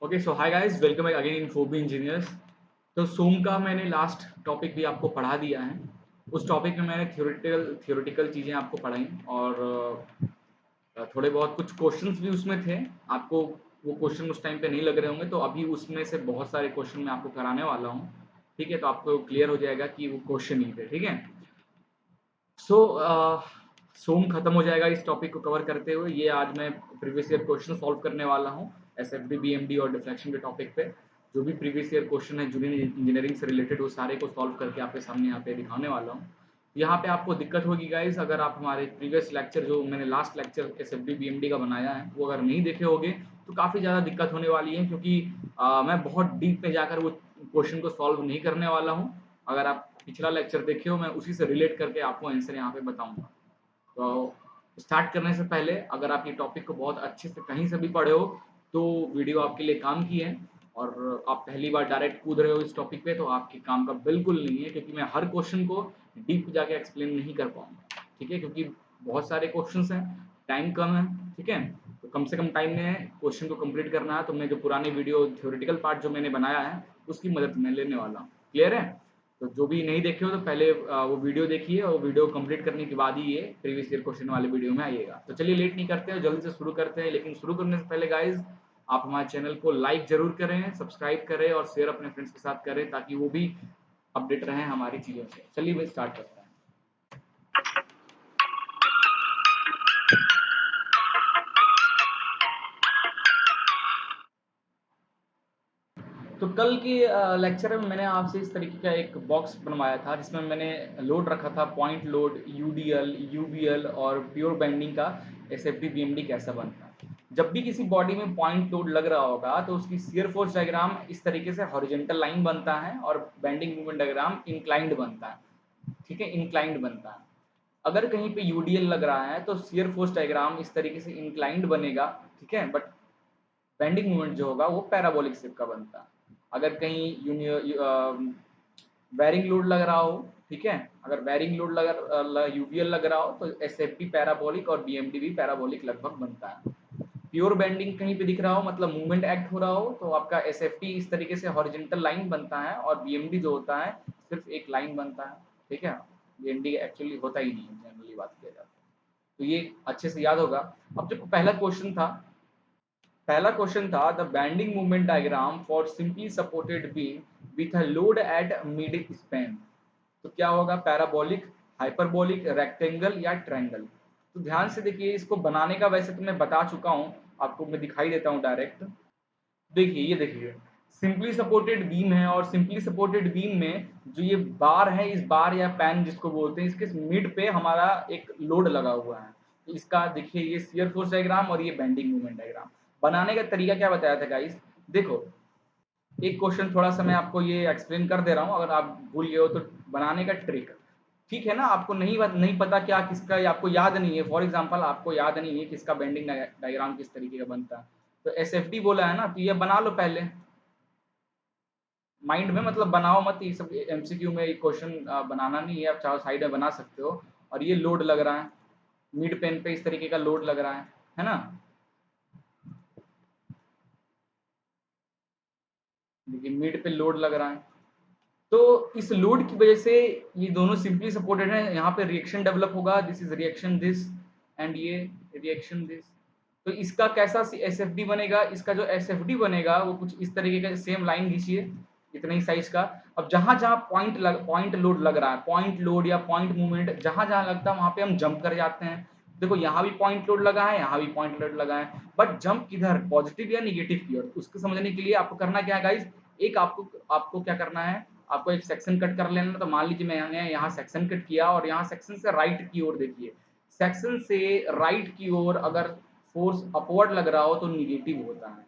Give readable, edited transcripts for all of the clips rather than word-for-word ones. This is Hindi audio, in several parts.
Okay so hi guys welcome back again in Phoebe engineers. तो सोम का मैंने लास्ट टॉपिक भी आपको पढ़ा दिया है। उस टॉपिक में मैंने थियोरेटिकल चीज़ें आपको पढ़ाई और थोड़े बहुत कुछ क्वेश्चंस भी उसमें थे। आपको वो क्वेश्चन उस टाइम पे नहीं लग रहे होंगे, तो अभी उसमें से बहुत सारे क्वेश्चन मैं आपको कराने वाला हूँ। ठीक है, तो आपको क्लियर हो जाएगा कि वो क्वेश्चन ही थे। ठीक है, सो सोम खत्म हो जाएगा इस टॉपिक को कवर करते हुए। ये आज मैं प्रीवियस ईयर क्वेश्चन सॉल्व करने वाला हूँ एसएफडी बीएमडी और डिफ्लेक्शन के टॉपिक पे। जो भी प्रीवियस ईयर क्वेश्चन है जूनियर इंजीनियरिंग से रिलेटेड, वो सारे को सॉल्व करके आपके सामने यहाँ पे दिखाने वाला हूँ। यहाँ पे आपको दिक्कत होगी गाइस, अगर आप हमारे प्रीवियस लेक्चर जो मैंने लास्ट लेक्चर एसएफडी बीएमडी का बनाया है वो अगर नहीं देखे होगे तो काफ़ी ज़्यादा दिक्कत होने वाली है, क्योंकि मैं बहुत डीप में जाकर वो क्वेश्चन को सॉल्व नहीं करने वाला हूँ। अगर आप पिछला लेक्चर देखे हो, मैं उसी से रिलेट करके आपको आंसर यहाँ पे बताऊंगा। तो स्टार्ट करने से पहले अगर आप ये टॉपिक को बहुत अच्छे से कहीं से भी पढ़े हो तो वीडियो आपके लिए काम की है, और आप पहली बार डायरेक्ट कूद रहे हो इस टॉपिक पे तो आपके काम का बिल्कुल नहीं है, क्योंकि मैं हर क्वेश्चन को डीप जाके एक्सप्लेन नहीं कर पाऊंगा। ठीक है, क्योंकि बहुत सारे क्वेश्चंस हैं, टाइम कम है। ठीक है, तो कम से कम टाइम में क्वेश्चन को कंप्लीट करना है, तो मैं जो पुरानी वीडियो थ्योरेटिकल पार्ट जो मैंने बनाया है उसकी मदद मैं लेने वाला हूँ। क्लियर है? तो जो भी नहीं देखे हो तो पहले वो वीडियो देखिए, और वीडियो कंप्लीट करने के बाद ही ये प्रीवियस ईयर क्वेश्चन वाले वीडियो में आइएगा। तो चलिए लेट नहीं करते हैं, जल्दी से शुरू करते हैं। लेकिन शुरू करने से पहले गाइज, आप हमारे चैनल को लाइक जरूर करें, सब्सक्राइब करें और शेयर अपने फ्रेंड्स के साथ करें, ताकि वो भी अपडेट रहें हमारी चीज़ों से। चलिए मैं स्टार्ट करता हूँ। तो कल के लेक्चर में मैंने आपसे इस तरीके का एक बॉक्स बनवाया था, जिसमें मैंने लोड रखा था, पॉइंट लोड, यूडीएल, यूवीएल और प्योर बेंडिंग का एसएफडी बीएमडी कैसा बनता है। जब भी किसी बॉडी में पॉइंट लोड लग रहा होगा तो उसकी शियर फोर्स डायग्राम इस तरीके से हॉरिजॉन्टल लाइन बनता है, और बेंडिंग मूवमेंट डायग्राम इंक्लाइंड बनता है। ठीक है, इंक्लाइंड बनता है। अगर कहीं पे यूडीएल लग रहा है तो शियर फोर्स डायग्राम इस तरीके से इंक्लाइंड बनेगा। ठीक है, बट बेंडिंग मोमेंट जो होगा वो पैराबोलिक शेप का बनता है। अगर कहीं वेरिंग लोड लग रहा हो, ठीक है, अगर वेरिंग लोड यूवीएल लग रहा हो तो एसएफडी पैराबोलिक और बीएमडी भी पैराबोलिक लगभग बनता है। प्योर बेंडिंग कहीं पे दिख रहा हो, मतलब मूवमेंट एक्ट हो रहा हो, तो आपका एसएफडी इस तरीके से हॉरिजॉन्टल लाइन बनता है, और बीएमडी जो होता है सिर्फ एक लाइन बनता है। ठीक है, बीएमडी एक्चुअली होता ही नहीं है, जनरली बात किया जाता है। तो ये अच्छे से याद होगा। अब जो पहला क्वेश्चन था the bending moment diagram for simply supported beam with a load at mid span. तो क्या होगा, पैराबोलिक, हाइपरबोलिक, रेक्टेंगल या ट्रायंगल। तो ध्यान से देखिए, इसको बनाने का वैसे तो मैं बता चुका हूँ आपको, मैं दिखाई देता हूँ डायरेक्ट। देखिए, ये देखिए, सिंपली सपोर्टेड बीम है, और सिंपली सपोर्टेड बीम में जो ये बार है, इस बार या पैन जिसको बोलते हैं, इसके मिड पे हमारा एक लोड लगा हुआ है। तो इसका देखिए, ये शियर फोर्स डायग्राम और ये बेंडिंग मूवमेंट डायग्राम। बनाने का तरीका क्या बताया था गाइस, देखो, एक क्वेश्चन थोड़ा सा मैं आपको ये एक्सप्लेन कर दे रहा हूँ, अगर आप भूल गए हो तो। बनाने का ट्रिक, ठीक है ना, आपको नहीं पता क्या किसका, या आपको याद नहीं है, फॉर एग्जांपल आपको याद नहीं है किसका बेंडिंग डायग्राम किस तरीके का बनता है, तो एसएफडी बोला है ना, तो ये बना लो पहले माइंड में, मतलब बनाओ मत, ये सब एमसीक्यू में क्वेश्चन बनाना नहीं है, आप चाहो साइड में बना सकते हो। और ये लोड लग रहा है, मिड पेन पे इस तरीके का लोड लग रहा है ना। देखिए, मिड पे लोड लग रहा है, तो इस लोड की वजह से ये दोनों सिंपली सपोर्टेड है, यहाँ पे रिएक्शन डेवलप होगा, this is reaction this, and ये रिएक्शन दिस। तो इसका कैसा एसएफडी बनेगा, इसका जो एसएफडी बनेगा वो कुछ इस तरीके का, सेम लाइन खींचिए इतने ही साइज का। अब जहां जहां पॉइंट लोड लग रहा है, पॉइंट लोड या पॉइंट मूवमेंट जहां जहां लगता है वहां पे हम जंप कर जाते हैं। देखो, यहाँ भी पॉइंट लोड लगा है, यहाँ भी पॉइंट लोड लगा है, बट जंप किधर, पॉजिटिव या निगेटिव की ओर। उसको समझने के लिए आपको करना क्या है गाइज, एक आपको आपको क्या करना है, आपको एक सेक्शन कट कर लेना। तो मान लीजिए मैंने यहाँ सेक्शन कट किया, और यहाँ सेक्शन से राइट की ओर देखिए, सेक्शन से राइट की ओर अगर फोर्स अपवर्ड लग रहा हो तो निगेटिव होता है,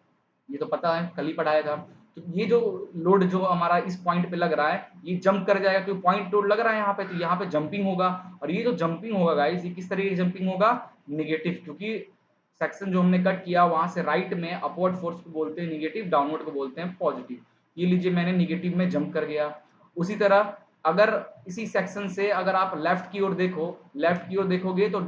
ये तो पता है, कल ही पढ़ाया था। तो ये जो लोड जो हमारा इस पॉइंट पे लग रहा है, ये जंप कर जाएगा, क्योंकि पॉइंट लोड लग रहा है यहाँ पे, तो यहाँ पे जंपिंग होगा। और ये जो जंपिंग होगा गाइस, ये किस तरीके की जंपिंग होगा, निगेटिव, क्योंकि सेक्शन जो हमने कट किया वहां से राइट में अपवर्ड फोर्स को बोलते हैं निगेटिव, डाउनवर्ड को बोलते हैं पॉजिटिव। ये लीजिए, मैंने निगेटिव में जंप कर गया। उसी तरह अगर इसी सेक्शन से अगर आप लेफ्ट की ओर देखोगे तो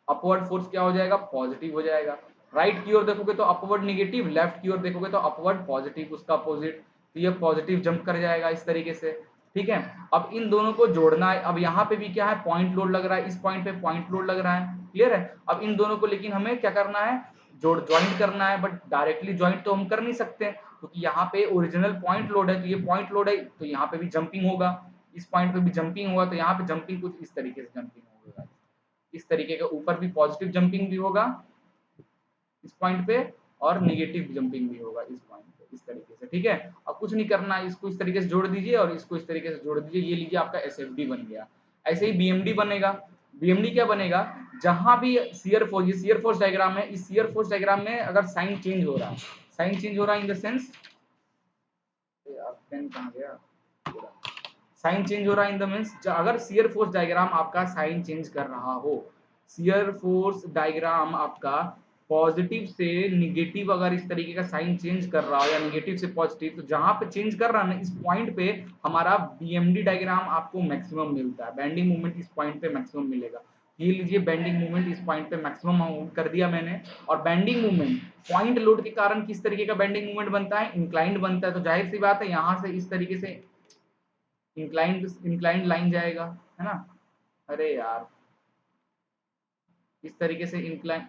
अपवर्ड फोर्स क्या हो जाएगा, पॉजिटिव हो जाएगा। राइट की ओर देखोगे तो अपवर्ड नेगेटिव, लेफ्ट की ओर देखोगे तो अपवर्ड पॉजिटिव, उसका अपोजिट, तो ये पॉजिटिव जंप कर जाएगा इस तरीके से। ठीक है, अब इन दोनों को जोड़ना है। अब यहाँ पे भी क्या है, पॉइंट लोड लग रहा है, इस पॉइंट पे पॉइंट लोड लग रहा है, क्लियर है। अब इन दोनों को लेकिन हमें क्या करना है, ज्वाइंट करना है, बट डायरेक्टली ज्वाइंट तो हम कर नहीं सकते क्योंकि यहाँ पे ओरिजिनल पॉइंट लोड है, तो ये पॉइंट लोड है, तो यहाँ पे भी जंपिंग होगा, इस पॉइंट पे भी जंपिंग होगा, तो यहाँ पे जंपिंग कुछ इस तरीके से जंपिंग होगा, इस तरीके का ऊपर भी पॉजिटिव जंपिंग भी होगा इस पॉइंट पे, और निगेटिव जंपिंग भी होगा इस पॉइंट पे, इस तरीके से। ठीक है, अब कुछ नहीं करना, इसको इस तरीके से जोड़ दीजिए और इसको इस तरीके से जोड़ दीजिए, ये लीजिए आपका एसएफडी बन गया। ऐसे ही बीएमडी बनेगा। बीएमडी क्या बनेगा, जहां भी शियर फोर्स, ये शियर फोर्स डायग्राम है, इस शियर फोर्स डायग्राम में अगर साइन चेंज हो रहा है, साइन चेंज हो रहा है इन द सेंस, पेन कहां गया, साइन चेंज हो रहा है इन द मींस, अगर शियर फोर्स डायग्राम आपका साइन चेंज कर रहा हो, शियर फोर्स डायग्राम आपका पॉजिटिव से निगेटिव अगर इस तरीके का साइन चेंज कर रहा हो या निगेटिव से पॉजिटिव, तो जहां पे चेंज कर रहा है ना, इस पॉइंट पे हमारा बीएमडी डायग्राम आपको मैक्सिमम मिलता है, बेंडिंग मोमेंट इस पॉइंट पे मैक्सिमम मिलेगा। ये लीजिए बेंडिंग मूवमेंट इस पॉइंट पे मैक्सिमम कर दिया मैंने। और बेंडिंग मूवमेंट पॉइंट लोड के कारण किस तरीके का बेंडिंग मूवमेंट बनता है, इंक्लाइंड बनता है, तो जाहिर सी बात है यहां से इस तरीके से इंक्लाइंड लाइन जाएगा, है ना। अरे यार, इस तरीके से इंक्लाइन,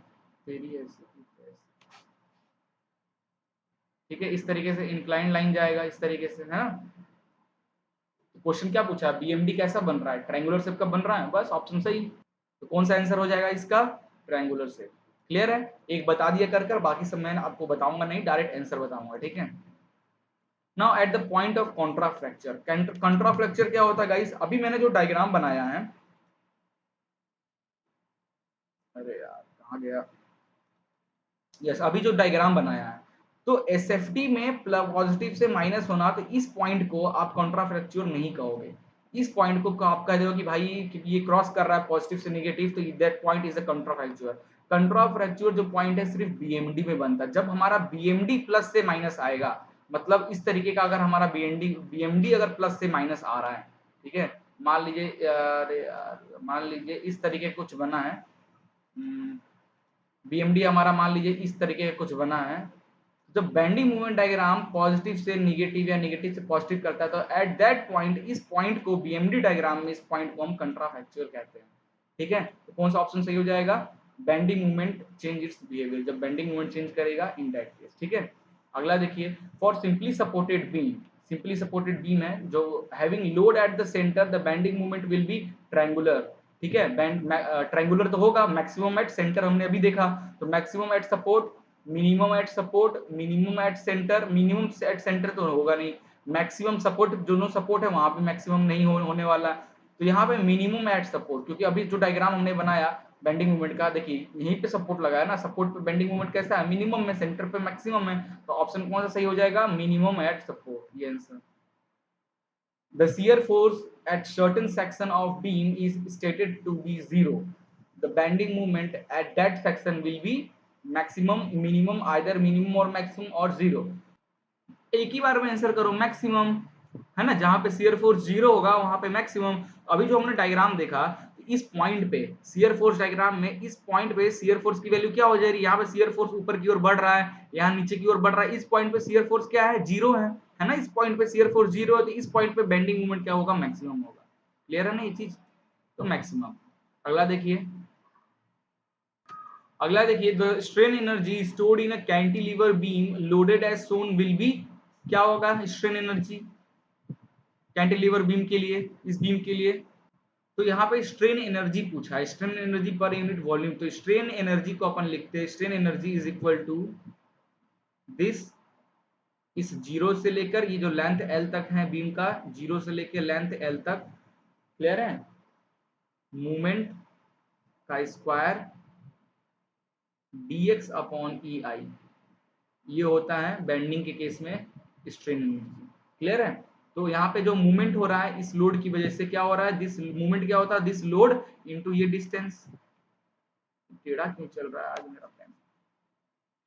ठीक है, इस तरीके से इंक्लाइंड लाइन जाएगा इस तरीके से, है ना। तो क्वेश्चन क्या पूछा, बीएमडी कैसा बन रहा है, ट्रायंगुलर शेप का बन रहा है, बस ऑप्शन सही। तो कौन सा आंसर हो जाएगा इसका, ट्रायंगुलर शेप। क्लियर है, एक बता दिया कर बाकी सब मैं आपको बताऊंगा नहीं, डायरेक्ट आंसर बताऊंगा, ठीक है। Now at the point of Contra fracture, Contra fracture क्या होता है गाइस, अभी मैंने जो डायग्राम बनाया है, अरे यार कहाँ गया, यस, अभी जो डायग्राम बनाया है, तो एसएफटी में पॉजिटिव से माइनस होना, तो इस पॉइंट को आप कॉन्ट्रा फ्रैक्चर नहीं कहोगे, इस पॉइंट को आप कह दोगे कि भाई कि ये क्रॉस कर रहा है पॉजिटिव से नेगेटिव, तो that point is a Contra fracture. Contra fracture जो पॉइंट है सिर्फ बीएमडी में बनता है, जब हमारा बीएमडी प्लस से माइनस आएगा, मतलब इस तरीके का अगर हमारा बीएमडी अगर प्लस से माइनस आ रहा है, ठीक है, मान लीजिए, अरे यार मान लीजिए इस तरीके कुछ बना है, बीएमडी हमारा मान लीजिए इस तरीके का कुछ बना है, जब बेंडिंग मोमेंट डायग्राम पॉजिटिव से निगेटिव या निगेटिव से पॉजिटिव करता है, तो एट दैट पॉइंट, इस पॉइंट को बीएमडी डायग्राम में, इस पॉइंट को हम कंट्रा फ्रैक्चर कहते हैं। ठीक है, तो कौन सा ऑप्शन सही हो जाएगा, bending movement change it's behaviour, जब बेंडिंग मूवमेंट चेंज करेगा इन दैट केस। ठीक है, अगला देखिए, for simply supported beam, simply supported beam है जो having load at the centre, the bending movement will be triangular. ठीक है, बैंड ट्रायंगुलर तो होगा, मैक्सिमम एट सेंटर हमने अभी देखा, तो maximum eight support, minimum eight support, minimum at centre, minimum at centre तो होगा नहीं, मैक्सिमम सपोर्ट, दोनों सपोर्ट है वहां पे मैक्सिमम नहीं होने वाला, तो यहाँ पे मिनिमम एट सपोर्ट, क्योंकि अभी जो डायग्राम हमने बनाया बेंडिंग मूवमेंट का, देखिए यहीं पे सपोर्ट लगा है ना, सपोर्ट पे बेंडिंग मूवमेंट कैसा है, मिनिमम में, सेंटर पे मैक्सिमम है, तो ऑप्शन कौन सा सही हो जाएगा, मिनिमम एट सपोर्ट, ये answer. The shear force at certain section of beam is stated to be zero. The bending moment at that section will be maximum, minimum, either minimum or maximum or zero. एक ही बार में आंसर करो, मैक्सिमम, है ना, जहां पे शियर फोर्स जीरो होगा वहां पे मैक्सिमम। अभी जो हमने डायग्राम देखा, इस पॉइंट पे शियर फोर्स डायग्राम में, इस पॉइंट पे शियर फोर्स की वैल्यू क्या हो जाएगी, यहाँ पे शियर फोर्स ऊपर की ओर बढ़ रहा है, यहाँ नीचे की ओर बढ़ रहा है, इस पॉइंट पे शियर फोर्स क्या है, जीरो है ना, इस पॉइंट पे शियर फोर्स जीरो है, तो इस पॉइंट पे बेंडिंग मोमेंट क्या होगा, मैक्सिमम होगा। क्लियर है ना ये चीज, तो मैक्सिमम। अगला देखिए, अगला देखिए, the strain energy stored in a cantilever beam loaded as shown will be, क्या होगा स्ट्रेन एनर्जी कैंटिलीवर बीम के लिए, इस बीम के लिए, तो यहाँ पे स्ट्रेन एनर्जी पूछा है, strain energy per unit volume, तो स्ट्रेन एनर्जी को अपन लिखते हैं, strain energy is equal to this, इस जीरो से लेकर ये जो लेंथ एल तक है बीम का, जीरो से लेकर लेंथ एल तक, क्लियर है, मूवमेंट का स्क्वायर dx अपॉन ई आई, ये होता है बेंडिंग के केस में स्ट्रेन एनर्जी। क्लियर है, तो यहाँ पे जो मूवमेंट हो रहा है इस लोड की वजह से क्या हो रहा है, दिस मूवमेंट क्या होता है, दिस लोड इनटू ये डिस्टेंस, टेढ़ा क्यों चल रहा है आज मेरा पेन,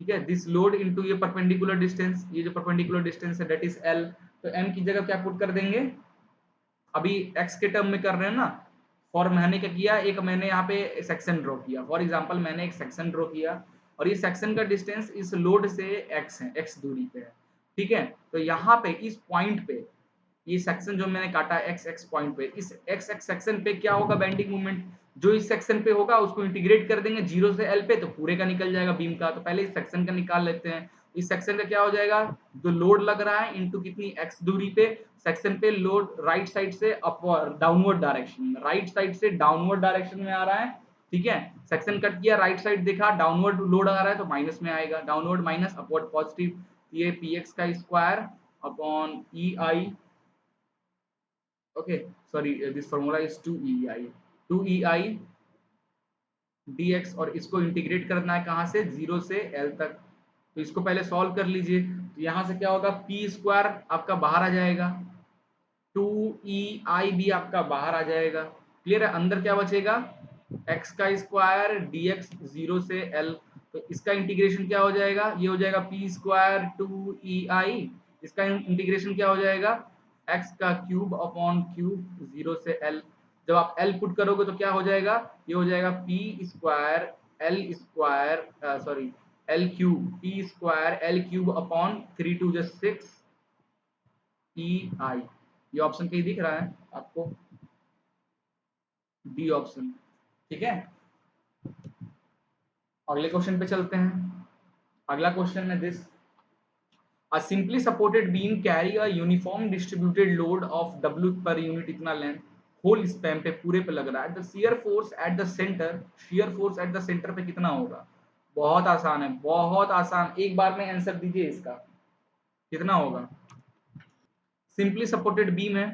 ठीक है, दिस लोड इनटू ये परपेंडिकुलर डिस्टेंस, ये जो परपेंडिकुलर डिस्टेंस है दैट इज एल, तो एम की जगह क्या पुट कर देंगे, अभी एक्स के टर्म में कर रहे हैं ना, फॉर मैंने क्या किया, एक मैंने यहाँ पे सेक्शन ड्रॉ किया, फॉर एग्जांपल मैंने एक सेक्शन ड्रॉ किया, और ये सेक्शन का डिस्टेंस इस लोड से x है, x दूरी पे है, ठीक है। तो यहाँ पे इस पॉइंट पे ये सेक्शन जो मैंने काटा एक्स एक्स पॉइंट पे, इस एक्स एक्स सेक्शन पे क्या होगा बेंडिंग मोमेंट, जो इस सेक्शन पे होगा उसको इंटीग्रेट कर देंगे 0 से L पे, तो पूरे का निकल जाएगा बीम का। तो पहले इस सेक्शन का निकाल लेते हैं। इस सेक्शन का क्या हो जाएगा, जो लोड लग रहा है इनटू कितनी x दूरी पे, सेक्शन पे लोड राइट साइड से अपवर्ड डाउनवर्ड डायरेक्शन में, राइट साइड से डाउनवर्ड डायरेक्शन में आ रहा है, ठीक है। सेक्शन कट किया, राइट साइड देखा, डाउनवर्ड लोड आ रहा है तो माइनस में आएगा, डाउनवर्ड माइनस अपवर्ड पॉजिटिव, ये px का square upon EI, okay, sorry, this formula is 2ei dx, और इसको इंटीग्रेट करना है कहाँ से, 0 से L तक। तो इसको पहले सॉल्व कर लीजिए। तो यहाँ से क्या होगा, p स्क्वायर आपका बाहर आ जाएगा, 2ei भी आपका बाहर आ जाएगा, क्लियर है। अंदर क्या बचेगा, x का स्क्वायर dx 0 से L, तो इसका इंटीग्रेशन क्या हो जाएगा, ये हो जाएगा p स्क्वायर 2ei, इसका इंटीग्रेशन क्या हो जाएगा, x का क्यूब अपॉन क्यूब 0 से L। जब आप L पुट करोगे तो क्या हो जाएगा, ये हो जाएगा p square L square, sorry L cube, p square L cube upon 3 2 6 EI। ये ऑप्शन कहीं दिख रहा है आपको, डी ऑप्शन, ठीक है। अगले क्वेश्चन पे चलते हैं। अगला क्वेश्चन है this, a simply supported beam carry a uniform distributed load of W per unit इतना लेंथ, होल स्पैन पे पूरे पे लग रहा है। The shear force at the centre, shear force at the centre पे कितना होगा, बहुत आसान है, बहुत आसान, एक बार में आंसर दीजिए इसका, कितना होगा। सिंपली सपोर्टेड बीम है,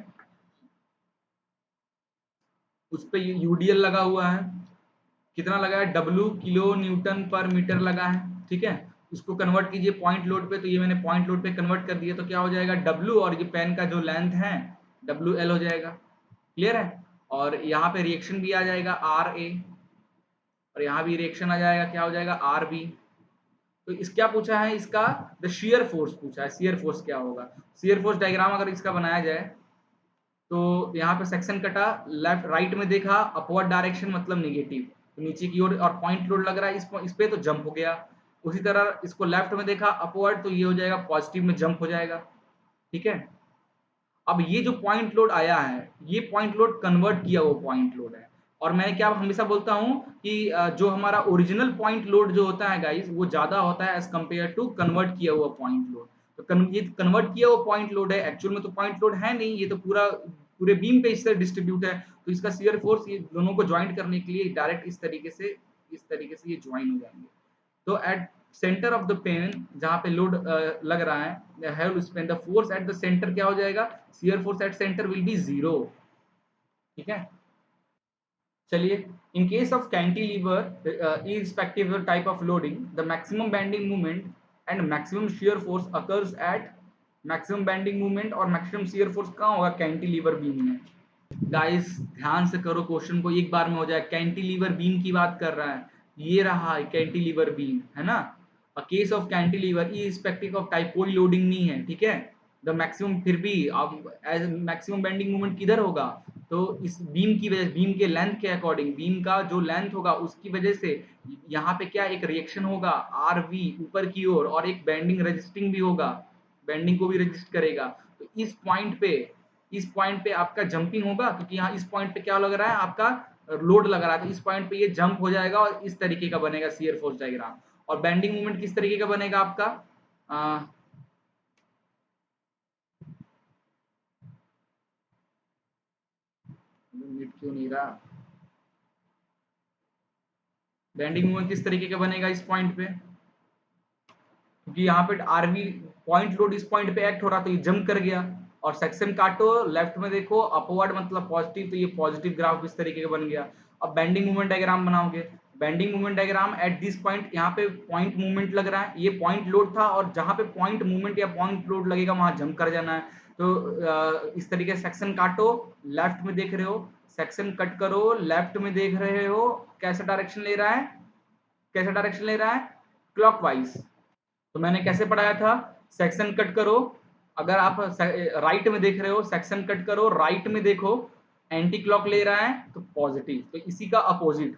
उस पे यूडीएल लगा हुआ है, कितना लगा है, W kilo newton per metre लगा है, ठीक है। इसको कन्वर्ट कीजिए पॉइंट लोड पे, तो ये मैंने पॉइंट लोड पे कन्वर्ट कर दिया, तो क्या हो जाएगा W, और ये पेन का जो लेंथ है WL हो जाएगा, क्लियर है। और यहाँ पे रिएक्शन भी आ जाएगा RA, और यहाँ भी रिएक्शन आ जाएगा, क्या हो जाएगा RB। तो इस क्या पूछा है, इसका द शियर फोर्स पूछा है, शियर फोर्स क्या होगा। शियर फोर्स डायग्राम अगर इसका बनाया जाए, तो यहाँ पे सेक्शन कटा, लेफ्ट राइट में देखा अपवर्ड डायरेक्शन मतलब नेगेटिव, तो नीचे की ओर, और पॉइंट लोड लग रहा है इस पे तो जंप हो गया। उसी तरह इसको लेफ्ट में देखा अपवर्ड, तो ये हो जाएगा पॉजिटिव में जंप हो जाएगा, ठीक है। अब ये जो पॉइंट लोड आया है, ये पॉइंट लोड कन्वर्ट किया हुआ पॉइंट लोड है। और मैं क्या हमेशा बोलता हूँ कि जो हमारा ओरिजिनल पॉइंट लोड जो होता है गाइस, वो ज्यादा होता है एज कम्पेयर टू कन्वर्ट किया हुआ पॉइंट लोड। तो ये कन्वर्ट किया हुआ पॉइंट लोड है, एक्चुअल में तो पॉइंट लोड है नहीं, ये तो पूरा पूरे बीम पे इससे डिस्ट्रीब्यूट है। तो इसका शियर फोर्स ये दोनों को ज्वाइंट करने के लिए डायरेक्ट इस तरीके से ये ज्वाइन हो जाएंगे। तो at centre of the pen, जहां पे लोड लग रहा है have span, the force at the centre क्या हो जाएगा, shear force at centre will be 0, ठीक है। चलिए, in case of cantilever irrespective of type of loading, the maximum bending moment and maximum shear force occurs at, maximum bending moment और maximum shear force कहाँ होगा, कैंटिलीवर बीम में। गाइस ध्यान से करो क्वेश्चन को, एक बार में हो जाए। कैंटिलीवर बीम की बात कर रहा है, ये रहा है कैंटिलीवर बीम, है ना। A case of cantilever irrespective of type, कोई लोडिंग नहीं है, ठीक है। द मैक्सिमम, फिर भी अब एज मैक्सिमम बेंडिंग मोमेंट किधर होगा, तो इस बीम की वजह, बीम के लेंथ के अकॉर्डिंग, बीम का जो लेंथ होगा उसकी वजह से यहाँ पे क्या एक रिएक्शन होगा आर वी ऊपर की ओर, और एक बेंडिंग रजिस्टिंग भी होगा, बेंडिंग को भी रजिस्ट करेगा। तो इस पॉइंट पे आपका जंपिंग होगा, क्योंकि यहाँ इस पॉइंट पे क्या लग रहा है, आपका लोड लग रहा है, तो इस पॉइंट पे ये जंप हो जाएगा और इस तरीके का बनेगा शियर फोर्स डायग्राम। और बेंडिंग मूवमेंट किस तरीके का बनेगा आपका, मिट क्यों नहीं रहा, बेंडिंग मूवमेंट किस तरीके का बनेगा इस पॉइंट पे, क्योंकि यहाँ पे आरवी पॉइंट लोड इस पॉइंट पे एक्ट हो रहा, तो ये जंप कर गया। और सेक्शन काटो, लेफ्ट में देखो अपवर्ड मतलब पॉजिटिव, तो ये पॉजिटिव ग्राफ इस तरीके का बन गया। अब बेंडिंग मूवमेंट डायग्राम बनाओगे, bending movement diagram at this point, यहाँ पे पॉइंट मूवमेंट लग रहा है, ये पॉइंट लोड था, और जहाँ पे पॉइंट मूवमेंट या पॉइंट लोड लगेगा वहां जंप कर जाना है। तो इस तरीके से सेक्शन काटो, लेफ्ट में देख रहे हो, सेक्शन कट करो, लेफ्ट में देख रहे हो, कैसा डायरेक्शन ले रहा है, कैसा डायरेक्शन ले रहा है, क्लॉकवाइज। तो मैंने कैसे पढ़ाया था, सेक्शन कट करो, अगर आप राइट में देख रहे हो सेक्शन कट करो, राइट में देखो एंटी क्लॉक ले रहा है तो पॉजिटिव, तो इसी का अपोजिट,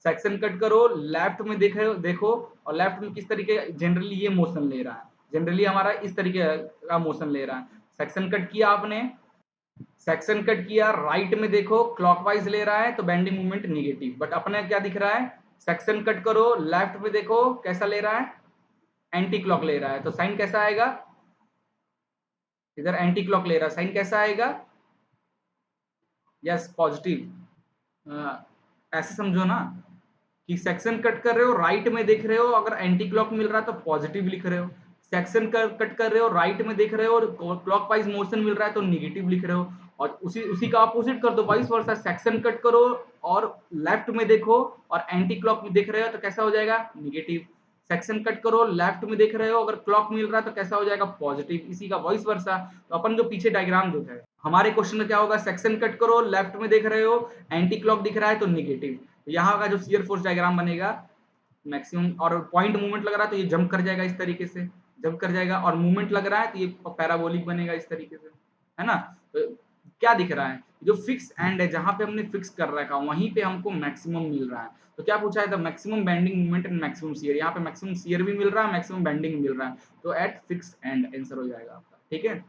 सेक्शन कट करो, लेफ्ट में देखो और लेफ्ट में किस तरीके जनरली ये मोशन ले रहा है, जनरली हमारा इस तरीके का मोशन ले रहा है। सेक्शन कट किया आपने, सेक्शन कट किया, राइट में देखो क्लॉकवाइज ले रहा है तो बेंडिंग मोमेंट निगेटिव, बट अपने क्या दिख रहा है, सेक्शन कट करो, लेफ्ट में देखो कैसा ले रहा है, एंटी क्लॉक ले रहा है, तो साइन कैसा आएगा, इधर एंटी क्लॉक ले रहा है, साइन कैसा आएगा, यस पॉजिटिव। ऐसे समझो ना कि सेक्शन कट कर रहे हो, राइट में देख रहे हो, अगर एंटी क्लॉक मिल रहा है तो पॉजिटिव लिख रहे हो, सेक्शन कट कर रहे हो, राइट में देख रहे हो और क्लॉकवाइज मोशन मिल रहा है तो निगेटिव लिख रहे हो। और उसी का अपोजिट कर दो, वाइस वर्सा, सेक्शन कट करो और लेफ्ट में देखो और एंटी क्लॉक देख रहे हो तो कैसा हो जाएगा, निगेटिव। सेक्शन कट करो, लेफ्ट में देख रहे हो, अगर क्लॉक मिल रहा है तो कैसा हो जाएगा, पॉजिटिव। इसी का वॉइस वर्सा। तो अपन जो पीछे डायग्राम देखा है, हमारे क्वेश्चन में क्या होगा, सेक्शन कट करो, लेफ्ट में देख रहे हो, एंटी क्लॉक दिख रहा है तो निगेटिव। यहाँ का जो शियर फोर्स डायग्राम बनेगा मैक्सिमम, और पॉइंट मूवमेंट लग रहा है तो ये जंप कर जाएगा इस तरीके से, जंप कर जाएगा, और मूवमेंट लग रहा है तो ये पैराबोलिक बनेगा इस तरीके से, है ना। तो क्या दिख रहा है, जो फिक्स एंड है जहां पे हमने फिक्स कर रखा है वहीं पे हमको मैक्सिमम मिल रहा है। तो क्या पूछा है, the maximum bending movement and maximum shear, यहाँ पे मैक्सिमम शियर भी मिल रहा है, मैक्सिमम बेंडिंग मिल रहा है, तो एट फिक्स एंड आंसर हो जाएगा आपका, ठीक है।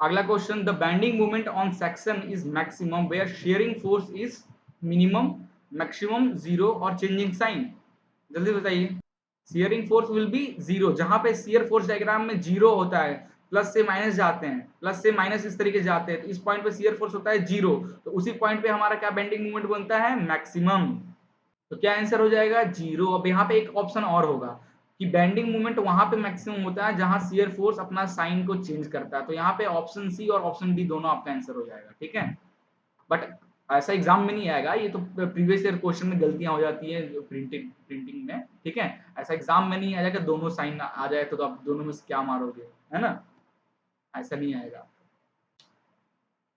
अगला question, the bending moment on section is maximum where shearing force is minimum, maximum, zero और चेंजिंग साइन। जल्दी बताइए। Shearing force will be zero, जहां पे शेयर फोर्स डायग्राम में जीरो होता है, प्लस से माइनस जाते हैं, प्लस से माइनस इस तरीके जाते हैं, तो इस पॉइंट पे शेयर फोर्स होता है जीरो, तो उसी पॉइंट पे हमारा क्या बेंडिंग मोमेंट बनता है, मैक्सिमम। तो क्या आंसर हो जाएगा, जीरो। अब यहाँ पे एक ऑप्शन और होगा कि बेंडिंग मोमेंट वहां पे मैक्सिमम होता है जहां शियर फोर्स अपना साइन को चेंज करता है, तो यहाँ पे ऑप्शन सी और ऑप्शन डी दोनों आपका आंसर हो जाएगा, ठीक है। बट ऐसा एग्जाम में नहीं आएगा, ये तो प्रीवियस ईयर क्वेश्चन में गलतियां हो जाती है प्रिंटिंग में, ठीक है। ऐसा एग्जाम में नहीं आ जाएगा दोनों साइन आ जाए तो आप दोनों में से क्या मारोगे, है ना, ऐसा नहीं आएगा।